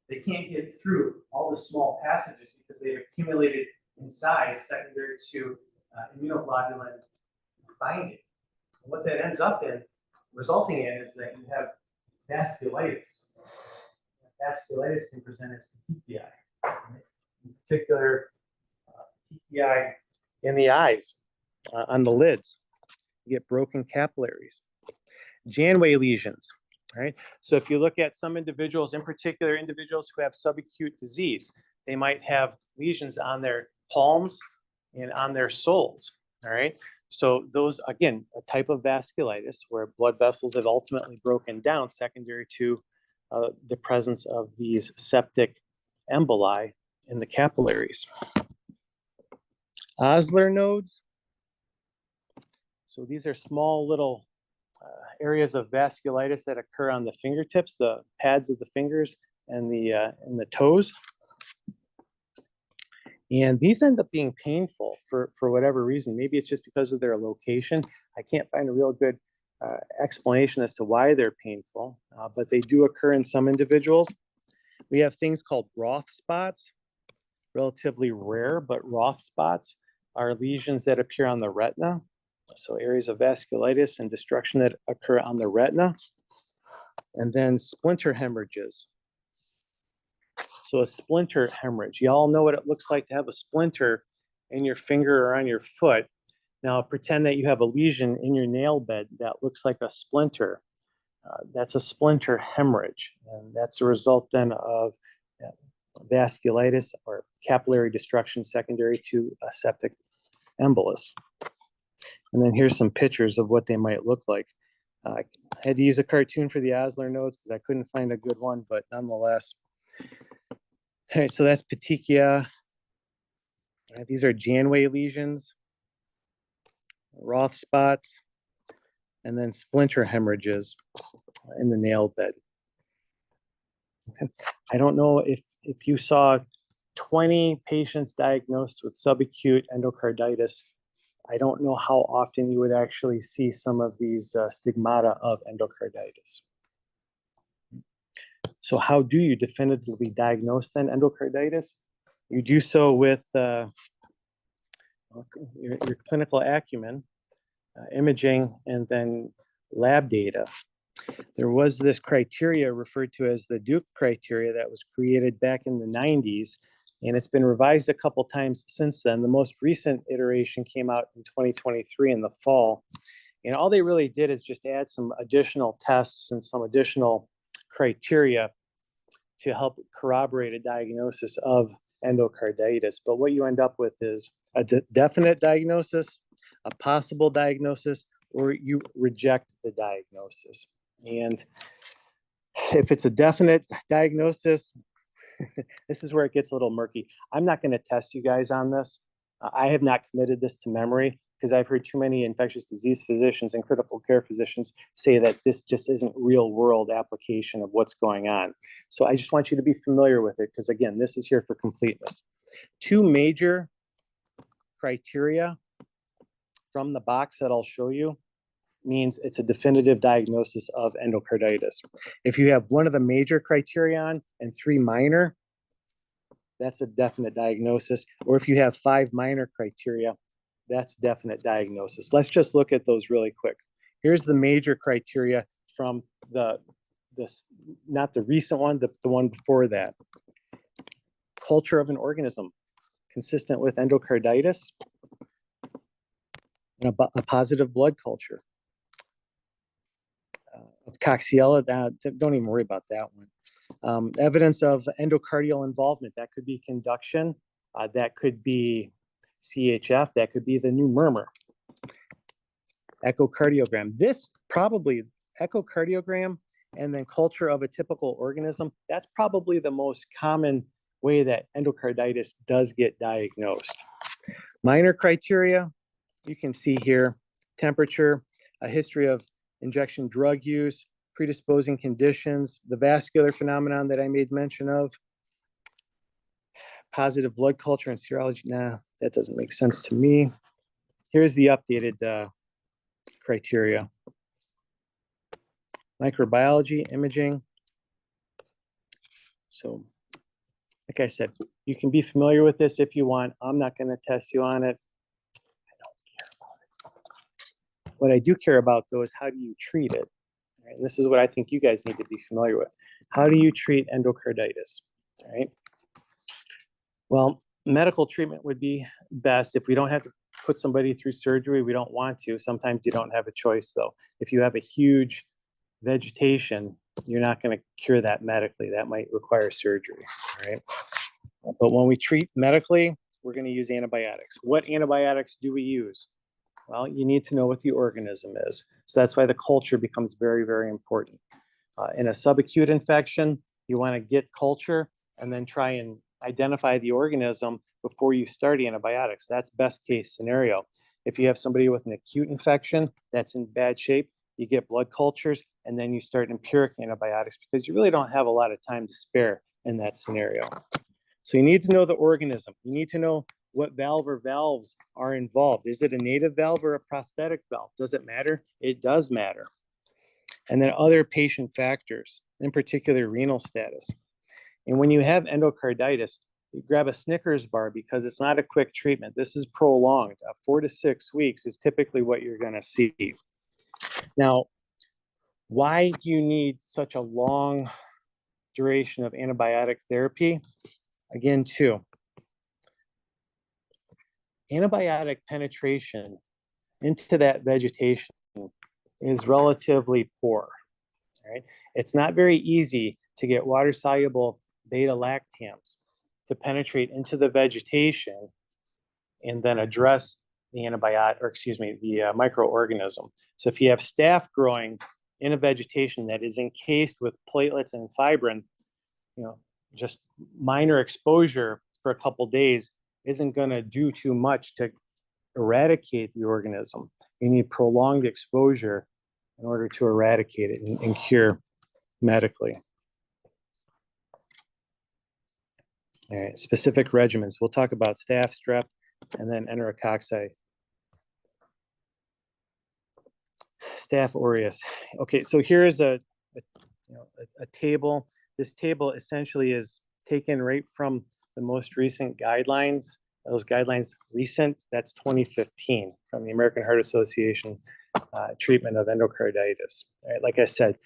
They can't get through all the small passages because they've accumulated in size secondary to immunoglobulin binding. And what that ends up in, resulting in, is that you have vasculitis. Vasculitis can present as PPI, in particular PPI in the eyes, on the lids. You get broken capillaries. Janway lesions, right? So if you look at some individuals, in particular individuals who have subacute disease, they might have lesions on their palms and on their soles, all right? So those, again, a type of vasculitis where blood vessels have ultimately broken down secondary to the presence of these septic emboli in the capillaries. Osler nodes. So these are small little areas of vasculitis that occur on the fingertips, the pads of the fingers, and the toes. And these end up being painful for whatever reason. Maybe it's just because of their location. I can't find a real good explanation as to why they're painful, but they do occur in some individuals. We have things called Roth spots, relatively rare, but Roth spots are lesions that appear on the retina. So areas of vasculitis and destruction that occur on the retina. And then splinter hemorrhages. So a splinter hemorrhage, you all know what it looks like to have a splinter in your finger or on your foot. Now pretend that you have a lesion in your nail bed that looks like a splinter. That's a splinter hemorrhage. And that's a result then of vasculitis or capillary destruction secondary to a septic embolus. And then here's some pictures of what they might look like. I had to use a cartoon for the Osler nodes because I couldn't find a good one, but nonetheless. All right, so that's petechia. These are Janway lesions, Roth spots, and then splinter hemorrhages in the nail bed. Okay. I don't know if you saw 20 patients diagnosed with subacute endocarditis. I don't know how often you would actually see some of these stigmata of endocarditis. So how do you definitively diagnose then endocarditis? You do so with your clinical acumen, imaging, and then lab data. There was this criteria referred to as the Duke criteria that was created back in the 90s, and it's been revised a couple times since then. The most recent iteration came out in 2023 in the fall. And all they really did is just add some additional tests and some additional criteria to help corroborate a diagnosis of endocarditis. But what you end up with is a definite diagnosis, a possible diagnosis, or you reject the diagnosis. And if it's a definite diagnosis, this is where it gets a little murky. I'm not going to test you guys on this. I have not committed this to memory because I've heard too many infectious disease physicians and critical care physicians say that this just isn't real world application of what's going on. So I just want you to be familiar with it because, again, this is here for completeness. Two major criteria from the box that I'll show you means it's a definitive diagnosis of endocarditis. If you have one of the major criterion and three minor, that's a definite diagnosis. Or if you have 5 minor criteria, that's definite diagnosis. Let's just look at those really quick. Here's the major criteria from not the recent one, the one before that. Culture of an organism consistent with endocarditis and a positive blood culture. Coxiella, don't even worry about that one. Evidence of endocardial involvement, that could be conduction, that could be CHF, that could be the new murmur. Echocardiogram, this probably, echocardiogram and then culture of a typical organism, that's probably the most common way that endocarditis does get diagnosed. Minor criteria, you can see here, temperature, a history of injection drug use, predisposing conditions, the vascular phenomenon that I made mention of, positive blood culture and serology. Nah, that doesn't make sense to me. Here's the updated criteria. Microbiology, imaging. So, like I said, You can be familiar with this if you want. I'm not going to test you on it. I don't care about it. What I do care about, though, is how do you treat it? Right? And this is what I think you guys need to be familiar with. How do you treat endocarditis? All right. Well, medical treatment would be best if we don't have to put somebody through surgery. We don't want to. Sometimes you don't have a choice, though. If you have a huge vegetation, you're not going to cure that medically. That might require surgery. All right. But when we treat medically, we're going to use antibiotics. What antibiotics do we use? Well, you need to know what the organism is. So that's why the culture becomes very, very important. In a subacute infection, you want to get culture and then try and identify the organism before you start antibiotics. That's best case scenario. If you have somebody with an acute infection that's in bad shape, you get blood cultures and then you start empiric antibiotics because you really don't have a lot of time to spare in that scenario. So you need to know the organism. You need to know what valve or valves are involved. Is it a native valve or a prosthetic valve? Does it matter? It does matter. And then other patient factors, in particular renal status. And when you have endocarditis, you grab a Snickers bar because it's not a quick treatment. This is prolonged. 4 to 6 weeks is typically what you're going to see. Now, why do you need such a long duration of antibiotic therapy? Again, antibiotic penetration into that vegetation is relatively poor. Right? It's not very easy to get water-soluble beta-lactams to penetrate into the vegetation and then address the the microorganism. So if you have staph growing in a vegetation that is encased with platelets and fibrin, just minor exposure for a couple days isn't going to do too much to eradicate the organism. You need prolonged exposure in order to eradicate it and cure medically. All right, specific regimens. We'll talk about staph, strep, and then enterococci. Staph aureus. Okay, so here is a table. This table essentially is taken right from the most recent guidelines. Those guidelines recent, that's 2015 from the American Heart Association treatment of endocarditis. All right, like I said,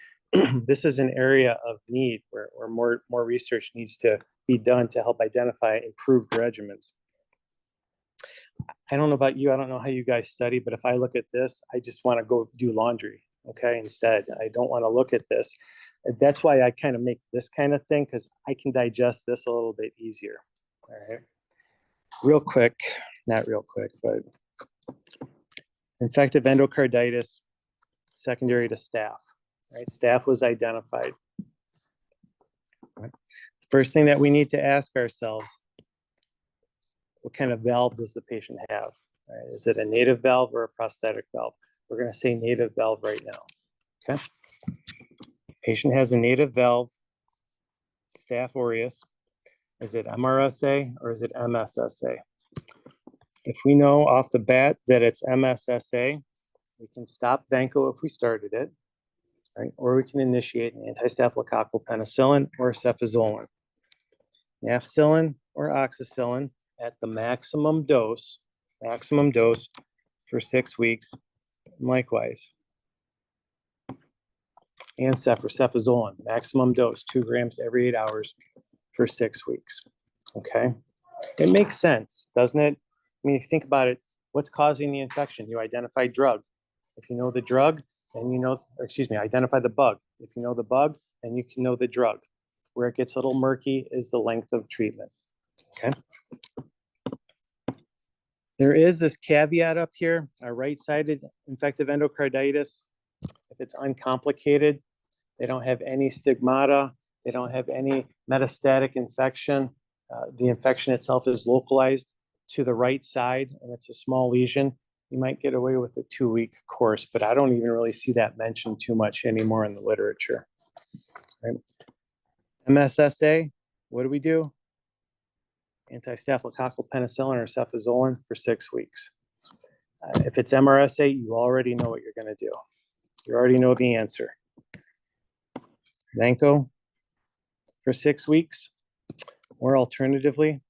this is an area of need where more research needs to be done to help identify improved regimens. I don't know about you, I don't know how you guys study, but if I look at this, I just want to go do laundry, okay, instead. I don't want to look at this. That's why I kind of make this kind of thing, because I can digest this a little bit easier. All right. Real quick, not real quick, but infective endocarditis secondary to staph. Right? Staph was identified. Right. First thing that we need to ask ourselves, what kind of valve does the patient have? Right? Is it a native valve or a prosthetic valve? We're going to say native valve right now. Okay. Patient has a native valve, Staph aureus. Is it MRSA or is it MSSA? If we know off the bat that it's MSSA, we can stop Vanco if we started it, right? Or we can initiate an anti-staphylococcal penicillin or cefazolin. Nafcillin or oxacillin at the maximum dose for 6 weeks, likewise. And cefazolin, maximum dose, 2 grams every 8 hours for 6 weeks, okay? It makes sense, doesn't it? I mean, if you think about it, what's causing the infection? You identify drug. If you know the drug, then identify the bug. If you know the bug, then you can know the drug. Where it gets a little murky is the length of treatment, okay? There is this caveat up here, a right-sided infective endocarditis. If it's uncomplicated, they don't have any stigmata, they don't have any metastatic infection. The infection itself is localized to the right side and it's a small lesion. You might get away with a 2-week course, but I don't even really see that mentioned too much anymore in the literature. Right? MSSA, what do we do? Anti-staphylococcal penicillin or cefazolin for 6 weeks. If it's MRSA, you already know what you're going to do. You already know the answer. Vanco for 6 weeks, or alternatively,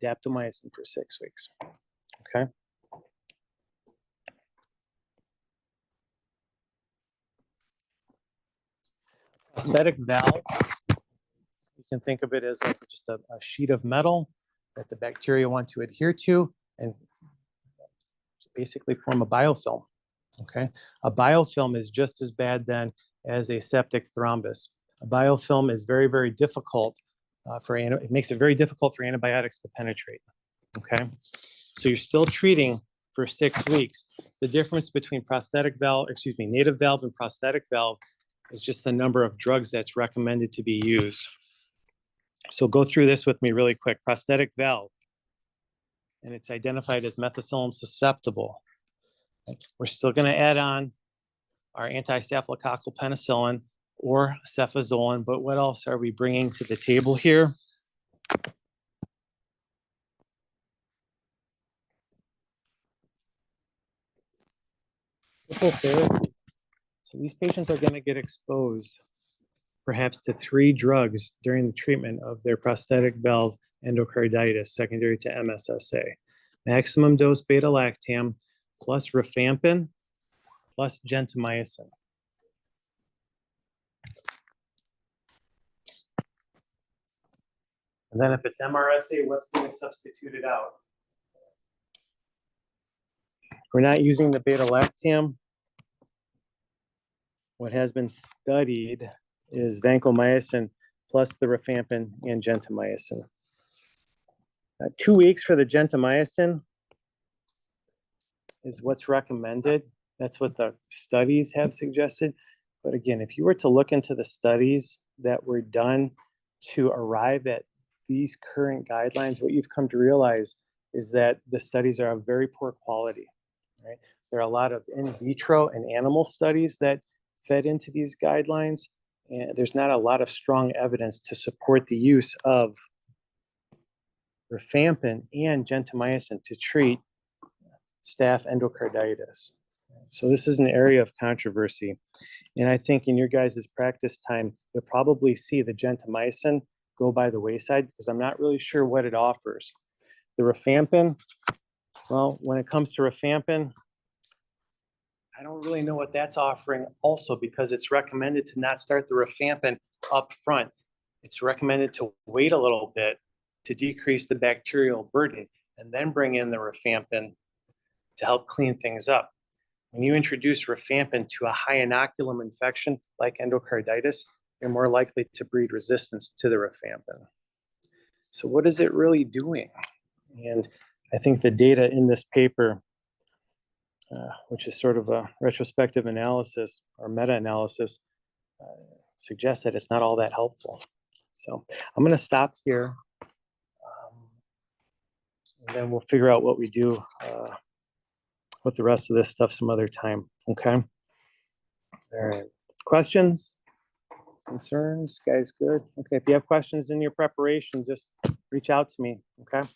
daptomycin for 6 weeks. Okay. Prosthetic valve, you can think of it as like just a sheet of metal that the bacteria want to adhere to and basically form a biofilm. Okay. A biofilm is just as bad then as a septic thrombus. A biofilm is very, very difficult it makes it very difficult for antibiotics to penetrate. Okay. So you're still treating for 6 weeks. The difference between native valve and prosthetic valve is just the number of drugs that's recommended to be used. So go through this with me really quick. Prosthetic valve, and it's identified as methicillin susceptible. We're still going to add on our anti-staphylococcal penicillin or cefazolin, but what else are we bringing to the table here? Triple therapy. So these patients are going to get exposed perhaps to 3 drugs during the treatment of their prosthetic valve endocarditis secondary to MSSA. Maximum dose beta-lactam plus rifampin plus gentamicin. And then if it's MRSA, what's being substituted out? We're not using the beta-lactam. What has been studied is vancomycin plus the rifampin and gentamicin. 2 weeks for the gentamicin is what's recommended. That's what the studies have suggested. But again, if you were to look into the studies that were done to arrive at these current guidelines, what you've come to realize is that the studies are of very poor quality, right? There are a lot of in vitro and animal studies that fed into these guidelines, and there's not a lot of strong evidence to support the use of rifampin and gentamicin to treat staph endocarditis. So this is an area of controversy. And I think in your guys' practice time, you'll probably see the gentamicin go by the wayside because I'm not really sure what it offers. The rifampin, well, when it comes to rifampin, I don't really know what that's offering also because it's recommended to not start the rifampin up front. It's recommended to wait a little bit to decrease the bacterial burden and then bring in the rifampin to help clean things up. When you introduce rifampin to a high inoculum infection like endocarditis, you're more likely to breed resistance to the rifampin. So what is it really doing? And I think the data in this paper, which is sort of a retrospective analysis or meta-analysis, suggests that it's not all that helpful. So I'm going to stop here, and then we'll figure out what we do with the rest of this stuff some other time. Okay. All right. Questions? Concerns? Guys, good? Okay. If you have questions in your preparation, just reach out to me. Okay.